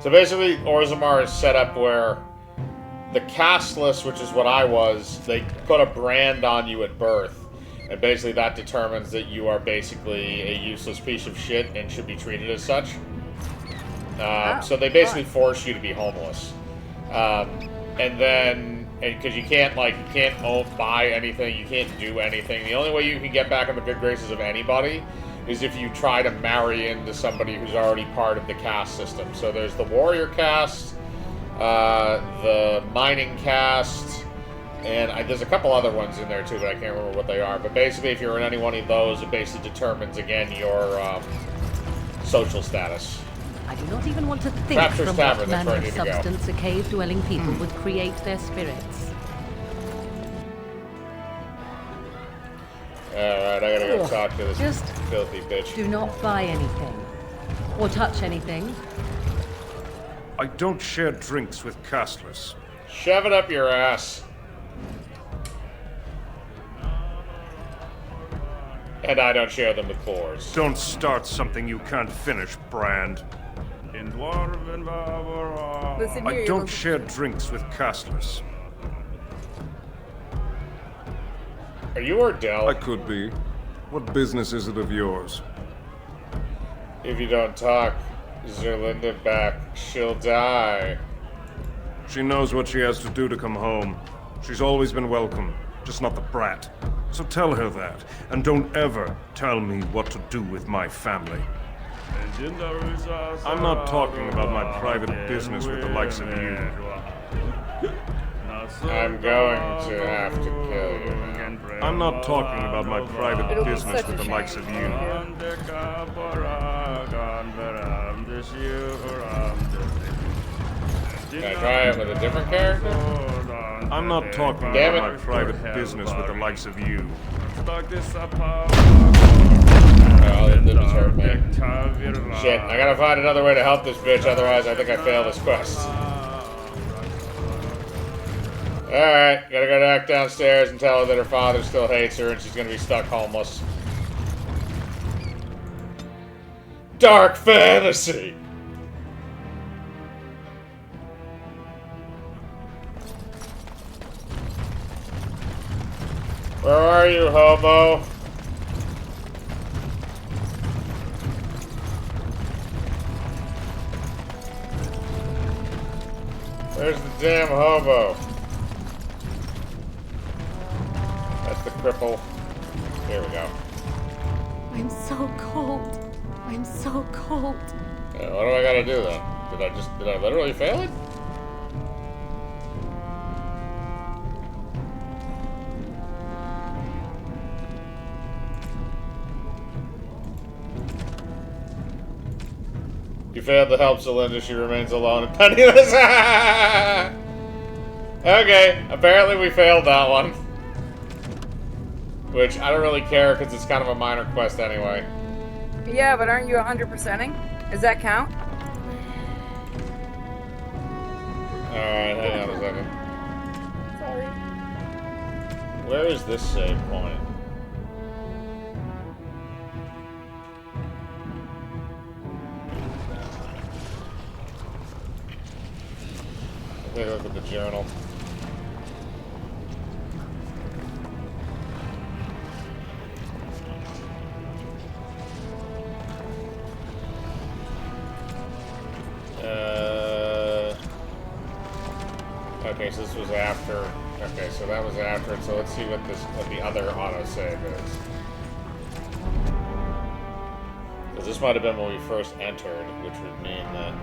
S2: So basically, Orzammar is set up where the casteless, which is what I was, they put a brand on you at birth. And basically that determines that you are basically a useless piece of shit and should be treated as such. So they basically force you to be homeless. And then, because you can't buy anything, you can't do anything. The only way you can get back in the good graces of anybody is if you try to marry into somebody who's already part of the caste system. So there's the warrior caste, the mining caste, and there's a couple other ones in there too, but I can't remember what they are. But basically, if you're in any one of those, it basically determines, again, your social status.
S5: I do not even want to think
S2: Rapture's
S5: from
S2: Tavern,
S5: what
S2: that's
S5: manner
S2: where I
S5: of
S2: need to go.
S5: substance a cave-dwelling people would create their spirits.
S2: Alright, I gotta go
S5: Ugh,
S2: talk to this
S5: just
S2: filthy bitch.
S5: Do not buy anything. Or touch anything.
S18: I don't share drinks with casteless.
S2: Shove it up your ass. And I don't share them with boars.
S18: Don't start something you can't finish, Brand.
S1: Listen
S18: I
S1: here,
S18: don't share drinks with casteless.
S2: Are you Ordell?
S21: I could be. What business is it of yours?
S2: If you don't talk Zerlinda back, she'll die.
S18: She knows what she has to do to come home. She's always been welcome, just not the brat. So tell her that, and don't ever tell me what to do with my family. I'm not talking about my private business with the likes of you.
S2: I'm going to have to kill you now.
S18: I'm not talking about my private business with the likes of you.
S2: Can I try it with a different character?
S18: I'm not talking
S2: Damn
S18: about
S2: it.
S18: my private business with the likes of you.
S2: Oh, that didn't hurt me. Shit, I gotta find another way to help this bitch, otherwise I think I fail this quest. Alright, gotta go back downstairs and tell her that her father still hates her and she's gonna be stuck homeless. Dark fantasy! Where are you, hobo? Where's the damn hobo? That's the cripple. Here we go.
S22: I'm so cold. I'm so cold.
S2: Yeah, what do I gotta do then? Did I literally fail it? You failed to help Zelinda. She remains alone and penniless. Okay, apparently we failed that one. Which, I don't really care, because it's kind of a minor quest anyway.
S1: Yeah, but aren't you 100%ing? Does that count?
S2: Alright, hang on a second.
S1: Sorry.
S2: Where is this save point? Take a look at the journal. Okay, so this was after. Okay, so that was after it. So let's see what the other autosave is. Because this might have been when we first entered, which would mean that.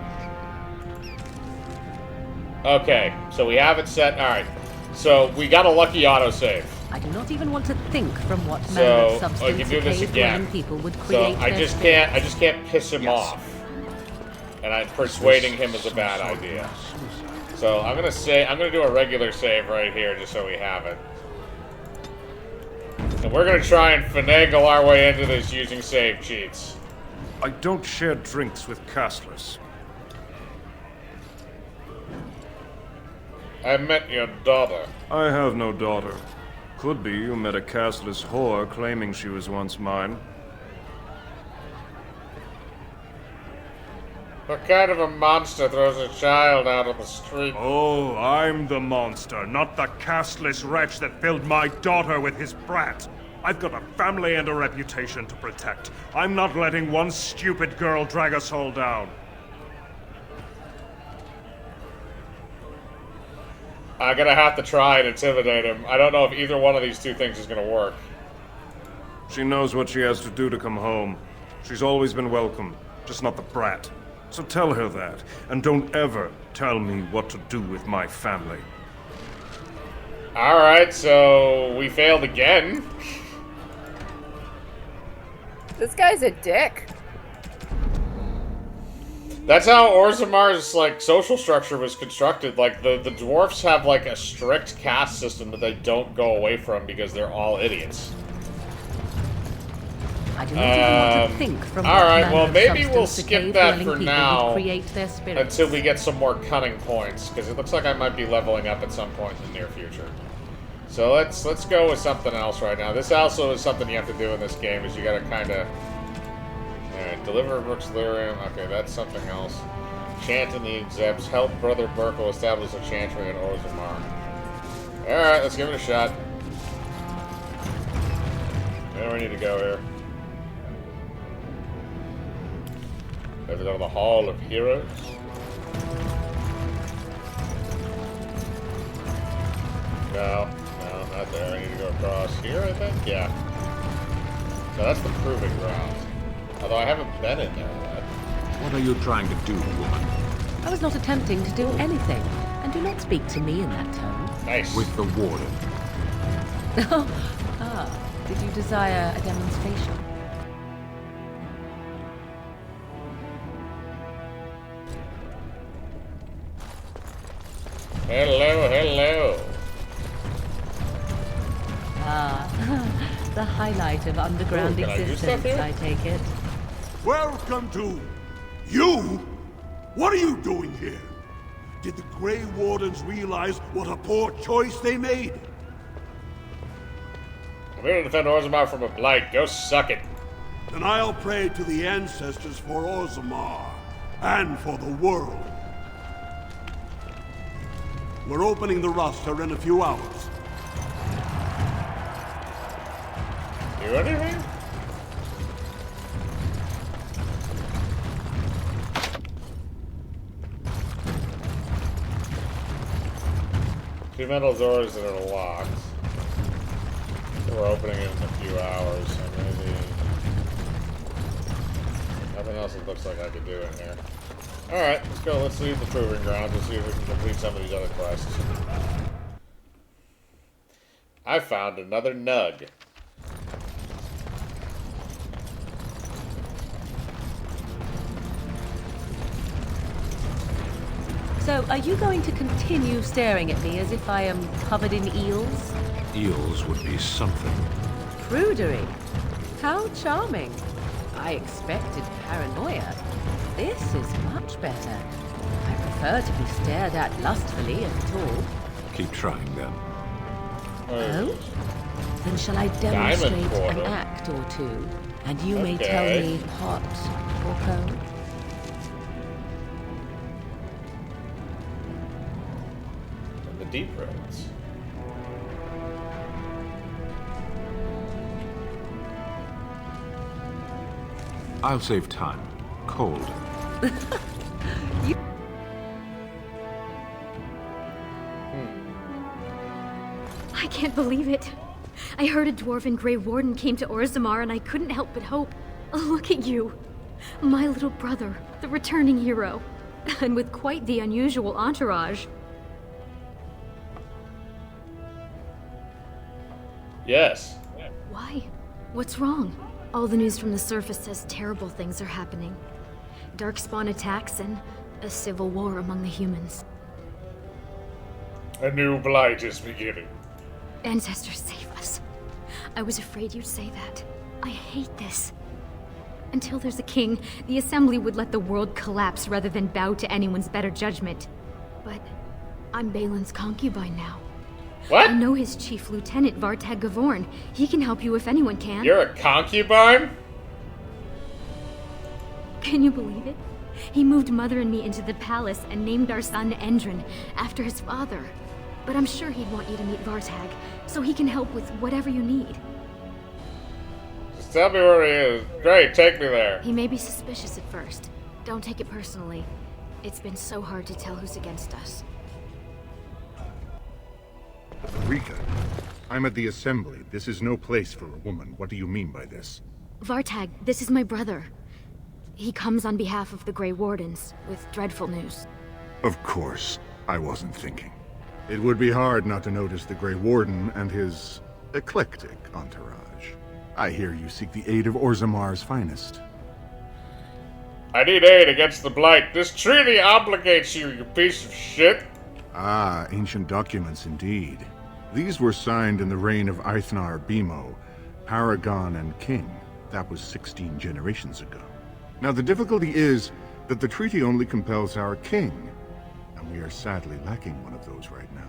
S2: Okay, so we have it set. All right, so we got a lucky autosave.
S5: I do not even want to think from what
S2: So
S5: manner of substance
S2: I can do this
S5: cave
S2: again.
S5: dwelling people would
S2: So
S5: create
S2: I
S5: their
S2: just
S5: spirits.
S2: can't piss him off. And I'm persuading him is a bad idea. So I'm gonna do a regular save right here just so we have it. And we're gonna try and finagle our way into this using save cheats.
S21: I don't share drinks with castless.
S2: I met your daughter.
S21: I have no daughter. Could be you met a castless whore claiming she was once mine.
S2: What kind of a monster throws a child out on the street?
S21: Oh, I'm the monster, not the castless wretch that filled my daughter with his brat. I've got a family and a reputation to protect. I'm not letting one stupid girl drag us all down.
S2: I'm gonna have to try and intimidate him. I don't know if either one of these two things is gonna work.
S21: She knows what she has to do to come home. She's always been welcome, just not the brat. So tell her that, and don't ever tell me what to do with my family.
S2: Alright, so we failed again.
S1: This guy's a dick.
S2: That's how Orzamar's, like, social structure was constructed. Like, the dwarfs have, like, a strict caste system that they don't go away from because they're all idiots.
S5: I do not even want to think from what
S2: Alright,
S5: manner
S2: well,
S5: of
S2: maybe we'll
S5: substance the
S2: skip
S5: cave
S2: that
S5: dwelling
S2: for
S5: people
S2: now
S5: would create their spirits.
S2: until we get some more cunning points, because it looks like I might be leveling up at some point in the near future. So let's go with something else right now. This also is something you have to do in this game, is you gotta kinda... Alright, deliver Brooks Lyrium. Okay, that's something else. Chant in the Exeps. Help Brother Burkle establish a chantry in Orzammar. Alright, let's give it a shot. Where do we need to go here? We have to go to the Hall of Heroes. No, not there. I need to go across here, I think? Yeah. No, that's the Proving Ground. Although I haven't been in there yet.
S3: What are you trying to do, woman?
S5: I was not attempting to do anything, and do not speak to me in that tone.
S2: Nice.
S3: With the warden.
S5: Did you desire a demonstration?
S2: Hello.
S5: The highlight of underground
S2: Ooh, can I do stuff
S5: existence,
S2: here?
S5: I take it.
S9: Welcome to... You? What are you doing here? Did the Grey Wardens realize what a poor choice they made?
S2: I'm here to defend Orzammar from a blight. Go suck it.
S9: Then I'll pray to the ancestors for Orzammar, and for the world. We're opening the roster in a few hours.
S2: You anything? Two metal doors that are locked. So we're opening it in a few hours, so maybe... Nothing else it looks like I could do in here. Alright, let's go. Let's leave the Proving Grounds. Let's see if we can complete some of these other quests. I found another nug.
S5: So, are you going to continue staring at me as if I am covered in eels?
S3: Eels would be something.
S5: Prudery. How charming. I expected paranoia. This is much better. I prefer to be stared at lustfully, if at all.
S3: Keep trying, then.
S5: Oh? Then shall I demonstrate an act or two, and you may tell me hot or cold?
S2: deep roads.
S7: I'll save time. Cold.
S13: I can't believe it. I heard a dwarven Grey Warden came to Orzammar and I couldn't help but hope. Look at you. My little brother, the returning hero. And with quite the unusual entourage.
S2: Yes.
S13: Why? What's wrong? All the news from the surface says terrible things are happening. Darkspawn attacks and a civil war among the humans.
S2: A new blight is beginning.
S13: Ancestors, save us. I was afraid you'd say that. I hate this. Until there's a king, the Assembly would let the world collapse rather than bow to anyone's better judgment. But I'm Balin's concubine now.
S2: What?
S13: I know his chief lieutenant, Vartag Gavorn. He can help you if anyone can.
S2: You're a concubine?
S13: Can you believe it? He moved Mother and me into the palace and named our son Endrin, after his father. But I'm sure he'd want you to meet Vartag, so he can help with whatever you need.
S2: Just tell me where he is. Great, take me there.
S13: He may be suspicious at first. Don't take it personally. It's been so hard to tell who's against us.
S8: Rika, I'm at the Assembly. This is no place for a woman. What do you mean by this?
S13: Vartag, this is my brother. He comes on behalf of the Grey Wardens, with dreadful news.
S8: Of course. I wasn't thinking. It would be hard not to notice the Grey Warden and his eclectic entourage. I hear you seek the aid of Orzammar's finest.
S2: I need aid against the blight. This treaty obligates you, you piece of shit.
S8: Ah, ancient documents indeed. These were signed in the reign of Eithnar Bimo, Paragon and King. That was 16 generations ago. Now the difficulty is that the treaty only compels our king, and we are sadly lacking one of those right now.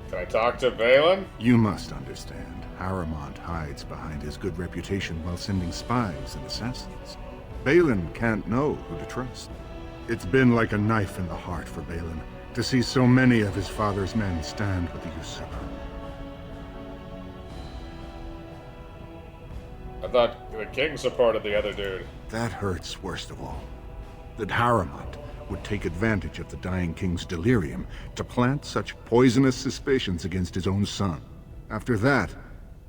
S2: Can I talk to Balin?
S8: You must understand, Haramont hides behind his good reputation while sending spies and assassins. Balin can't know who to trust. It's been like a knife in the heart for Balin to see so many of his father's men stand with the usurper.
S2: I thought the king supported the other dude.
S8: That hurts worst of all. That Haramont would take advantage of the dying king's delirium to plant such poisonous suspicions against his own son. After that,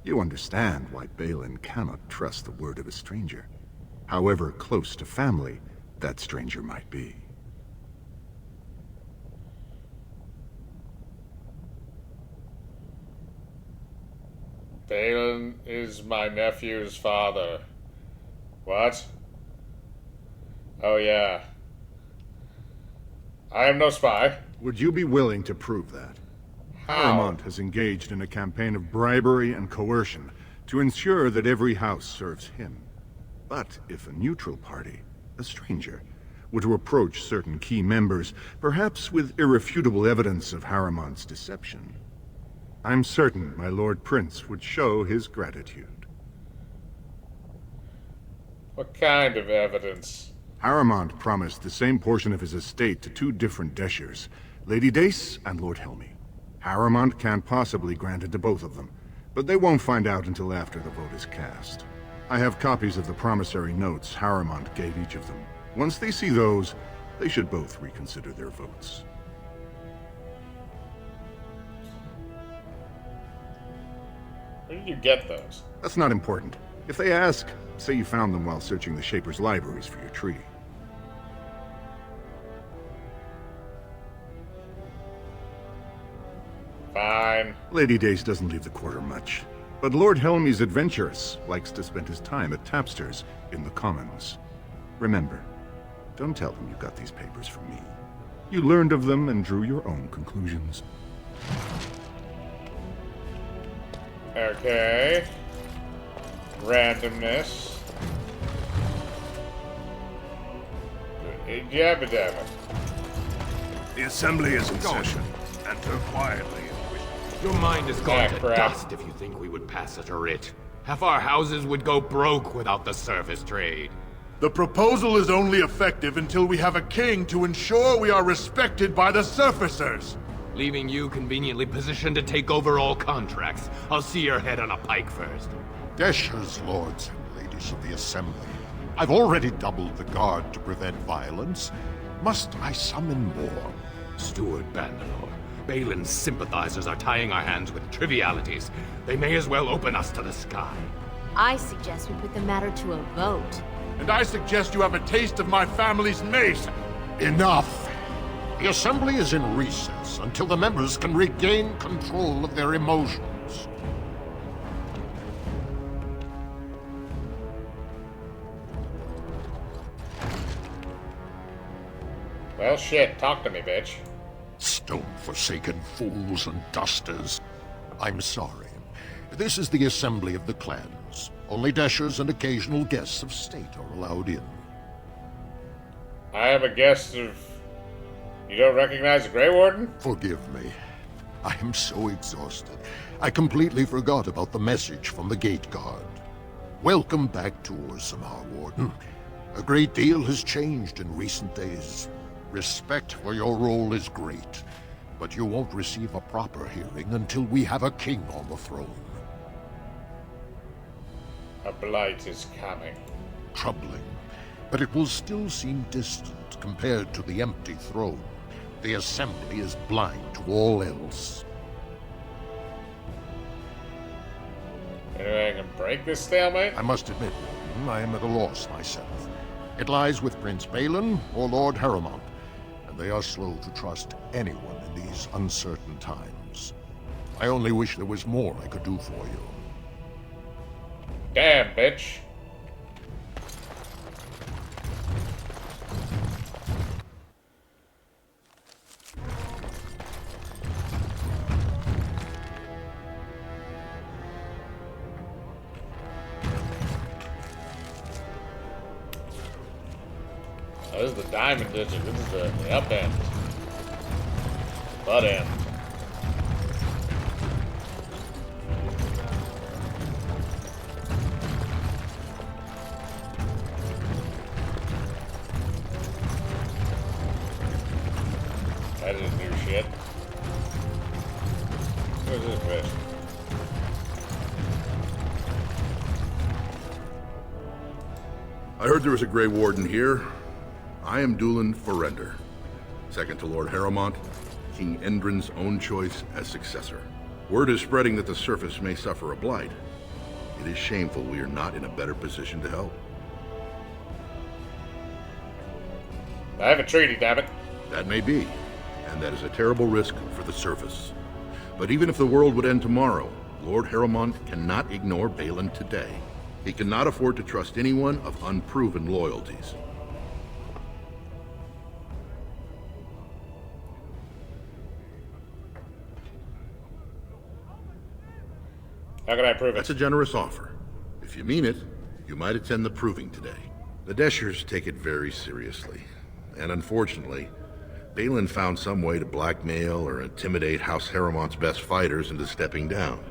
S8: you understand why Balin cannot trust the word of a stranger, however close to family that stranger might be.
S2: Balin is my nephew's father. What? Oh yeah. I am no spy.
S8: Would you be willing to prove that?
S2: How?
S8: Haramont has engaged in a campaign of bribery and coercion to ensure that every house serves him. But if a neutral party, a stranger, were to approach certain key members, perhaps with irrefutable evidence of Haramont's deception, I'm certain my Lord Prince would show his gratitude.
S2: What kind of evidence?
S8: Haramont promised the same portion of his estate to two different Deshers, Lady Dace and Lord Helmy. Haramont can't possibly grant it to both of them, but they won't find out until after the vote is cast. I have copies of the promissory notes Haramont gave each of them. Once they see those, they should both reconsider their votes.
S2: Where did you get those?
S8: That's not important. If they ask, say you found them while searching the Shaper's libraries for your treaty.
S2: Fine.
S8: Lady Dace doesn't leave the quarter much, but Lord Helmy's adventurous, likes to spend his time at tapsters in the Commons. Remember, don't tell them you got these papers from me. You learned of them and drew your own conclusions.
S2: Okay. Randomness. Yabba dabba.
S21: The Assembly is in session. Enter quietly.
S15: Your mind is gone to
S2: crap.
S15: dust if you think we would pass such a writ.
S12: Half our houses would go broke without the service trade.
S9: The proposal is only effective until we have a king to ensure we are respected by the surfacers.
S12: Leaving you conveniently positioned to take over all contracts. I'll see your head on a pike first.
S8: Deshers, lords and ladies of the Assembly. I've already doubled the guard to prevent violence. Must I summon more?
S12: Steward Bandalore, Balin's sympathizers are tying our hands with trivialities. They may as well open us to the sky.
S15: I suggest we put the matter to a vote.
S9: And I suggest you have a taste of my family's mace.
S8: Enough! The Assembly is in recess until the members can regain control of their emotions.
S2: Well, shit. Talk to me, bitch.
S8: Stone-forsaken fools and dusters. I'm sorry. This is the Assembly of the Clans. Only Deshers and occasional guests of state are allowed in.
S2: I am a guest of... You don't recognize the Grey Warden?
S8: Forgive me. I am so exhausted. I completely forgot about the message from the gate guard. Welcome back to Orzammar, Warden. A great deal has changed in recent days. Respect for your role is great, but you won't receive a proper hearing until we have a king on the throne.
S2: A blight is coming.
S8: Troubling, but it will still seem distant compared to the empty throne. The Assembly is blind to all else.
S2: Anyway, I can break this stalemate?
S8: I must admit, Warden, I am at a loss myself. It lies with Prince Balin or Lord Harrowmont, and they are slow to trust anyone in these uncertain times. I only wish there was more I could do for you.
S2: Damn, bitch. Oh, this is the diamond district. This is the up end. Butt end. That didn't do shit. Where's this bitch?
S23: I heard there was a Grey Warden here. I am Dulin Forrender, second to Lord Harrowmont, King Endrin's own choice as successor. Word is spreading that the surface may suffer a blight. It is shameful we are not in a better position to help.
S2: I have a treaty, damn it.
S23: That may be, and that is a terrible risk for the surface. But even if the world would end tomorrow, Lord Harrowmont cannot ignore Balin today. He cannot afford to trust anyone of unproven loyalties.
S2: How can I prove it?
S23: That's a generous offer. If you mean it, you might attend the proving today. The Deshers take it very seriously. And unfortunately, Balin found some way to blackmail or intimidate House Harrowmont's best fighters into stepping down.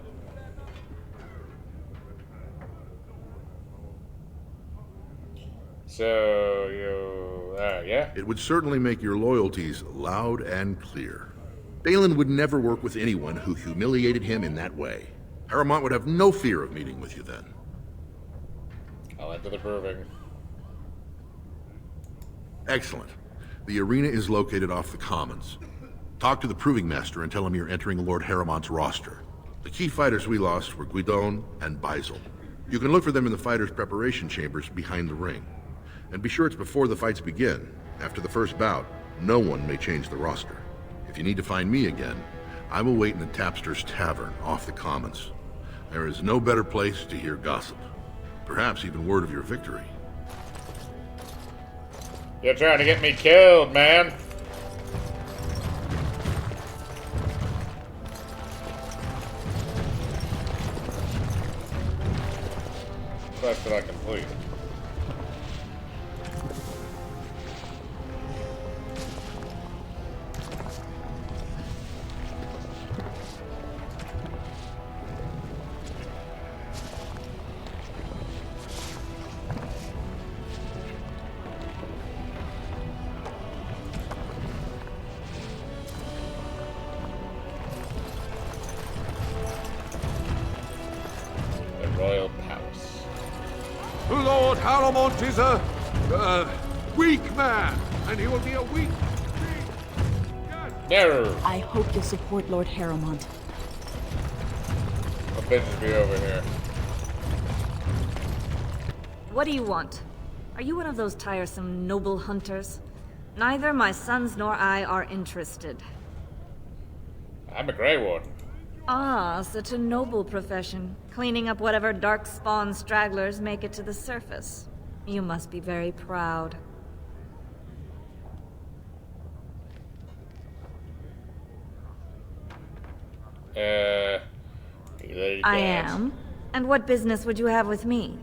S2: So, yeah?
S23: It would certainly make your loyalties loud and clear. Balin would never work with anyone who humiliated him in that way. Harrowmont would have no fear of meeting with you then.
S2: I'll enter the proving.
S23: Excellent. The arena is located off the Commons. Talk to the Proving Master and tell him you're entering Lord Harrowmont's roster. The key fighters we lost were Guidon and Baisel. You can look for them in the fighters' preparation chambers behind the ring. And be sure it's before the fights begin. After the first bout, no one may change the roster. If you need to find me again, I will wait in the Tapster's Tavern off the Commons. There is no better place to hear gossip. Perhaps even word of your victory.
S2: You're trying to get me killed, man. Quest that I complete.
S10: Lord Haramont is a weak man, and he will be a weak.
S2: No.
S4: I hope you'll support Lord Haramont.
S2: What bitches be over here?
S11: What do you want? Are you one of those tiresome noble hunters? Neither my sons nor I are interested.
S2: I'm a Grey Warden.
S11: Ah, such a noble profession. Cleaning up whatever dark spawn stragglers make it to the surface. You must be very proud. I am. And what business would you have with me?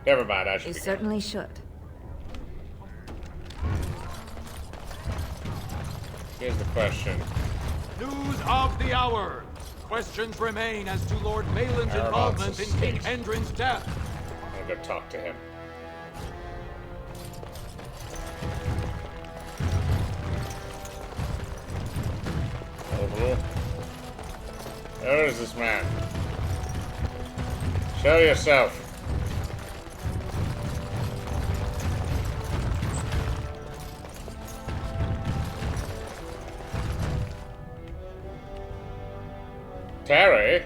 S2: Never mind, I should.
S11: You certainly should.
S2: Here's the question.
S16: News of the hour. Questions remain as to Lord Malin's involvement in King Endrin's death.
S2: I'm gonna go talk to him. Over. Who is this man? Show yourself. Terry?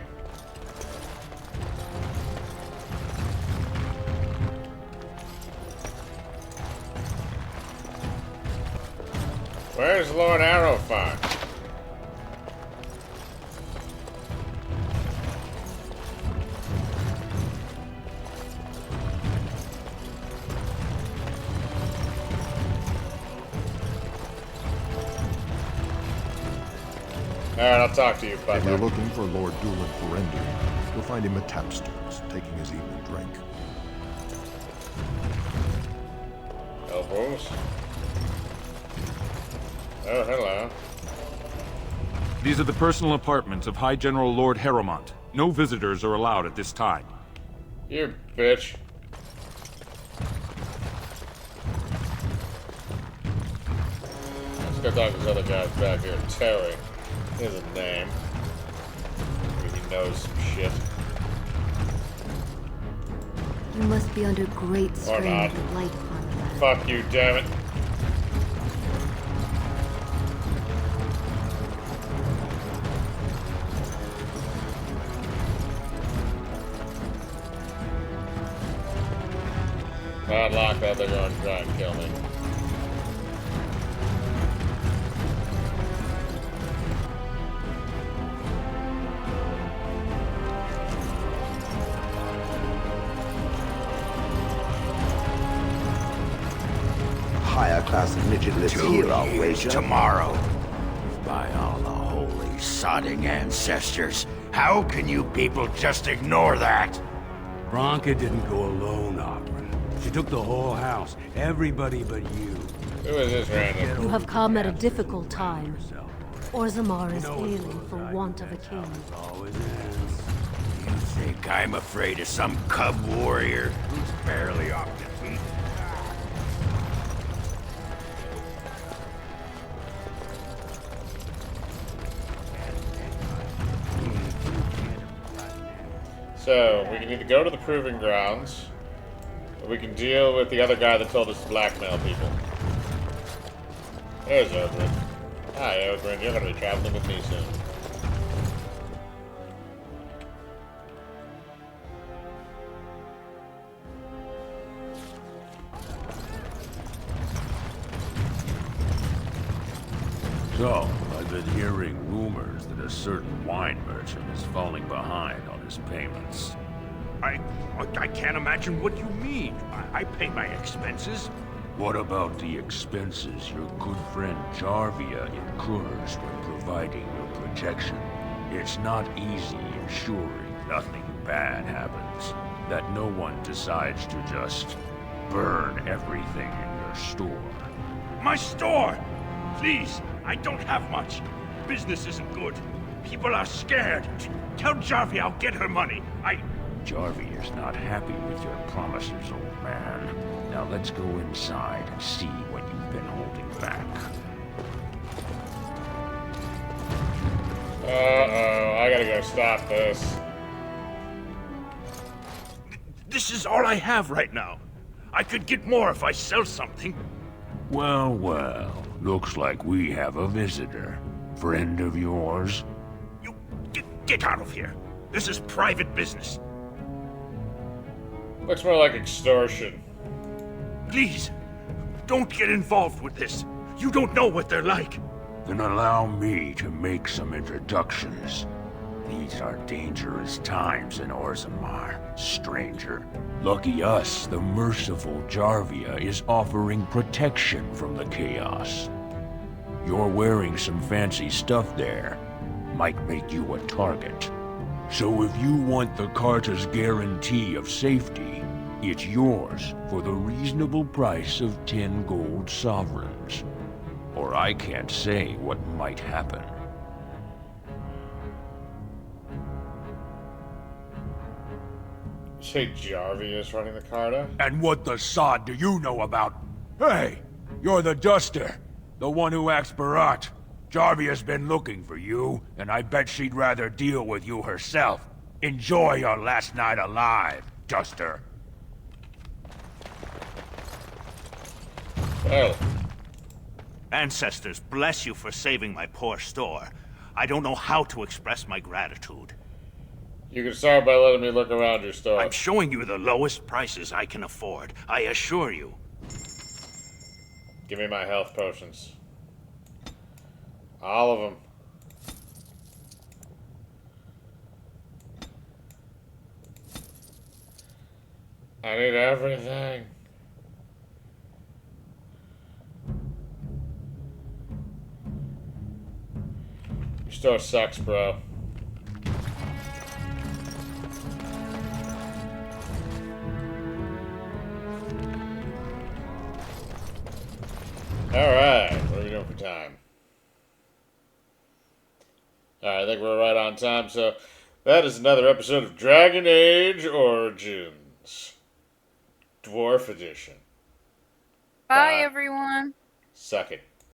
S2: Where's Lord Arrowfire? Alright, I'll talk to you, bud.
S8: If you're looking for Lord Doolin Ferender, you'll find him at Tapsters, taking his evening drink.
S2: Elbows. Oh, hello.
S21: These are the personal apartments of High General Lord Haramont. No visitors are allowed at this time.
S2: You bitch. Let's go talk to this other guy back here, Terry. He has a name. Maybe he knows some shit.
S6: You must be under great strain with light upon the land.
S2: Fuck you, damn it. Bad luck that they're going to try and kill me.
S24: Higher class midgetless
S17: 2
S24: hero
S17: years
S24: wager.
S17: tomorrow. By all the holy sodding ancestors, how can you people just ignore that?
S25: Bronca didn't go alone, Ogren. She took the whole house, everybody but you.
S2: Who is this random?
S6: You have come at a difficult time. Orzammar is ailing for want of a king.
S17: You think I'm afraid of some cub warrior who's barely off the feet?
S2: So, we can either go to the Proving Grounds, or we can deal with the other guy that told us to blackmail people. There's Ogren. Hi, Ogren. You're going to be traveling with me soon.
S25: So, I've been hearing rumors that a certain wine merchant is falling behind on his payments.
S12: I can't imagine what you mean. I pay my expenses.
S25: What about the expenses your good friend Jarvia incurs when providing your protection? It's not easy ensuring nothing bad happens, that no one decides to just burn everything in your store.
S12: My store! Please, I don't have much. Business isn't good. People are scared. Tell Jarvia I'll get her money.
S25: Jarvia's not happy with your promises, old man. Now let's go inside and see what you've been holding back.
S2: Uh-oh, I gotta go stop this.
S12: This is all I have right now. I could get more if I sell something.
S25: Well, well. Looks like we have a visitor. Friend of yours?
S12: Get out of here. This is private business.
S2: Looks more like extortion.
S12: Please, don't get involved with this. You don't know what they're like.
S25: Then allow me to make some introductions. These are dangerous times in Orzammar, stranger. Lucky us, the merciful Jarvia is offering protection from the chaos. You're wearing some fancy stuff there. Might make you a target. So if you want the Carta's guarantee of safety, it's yours for the reasonable price of 10 gold sovereigns. Or I can't say what might happen.
S2: You say Jarvia is running the Carta?
S25: And what the sod do you know about... Hey, you're the Duster, the one who acts Barat. Jarvia's been looking for you, and I bet she'd rather deal with you herself. Enjoy your last night alive, Duster.
S2: Well.
S12: Ancestors, bless you for saving my poor store. I don't know how to express my gratitude.
S2: You can start by letting me look around your store.
S12: I'm showing you the lowest prices I can afford. I assure you.
S2: Give me my health potions. All of them. I need everything. Your store sucks, bro. Alright, what are we doing for time? Alright, I think we're right on time, so that is another episode of Dragon Age Origins. Dwarf Edition.
S1: Bye, everyone.
S2: Suck it.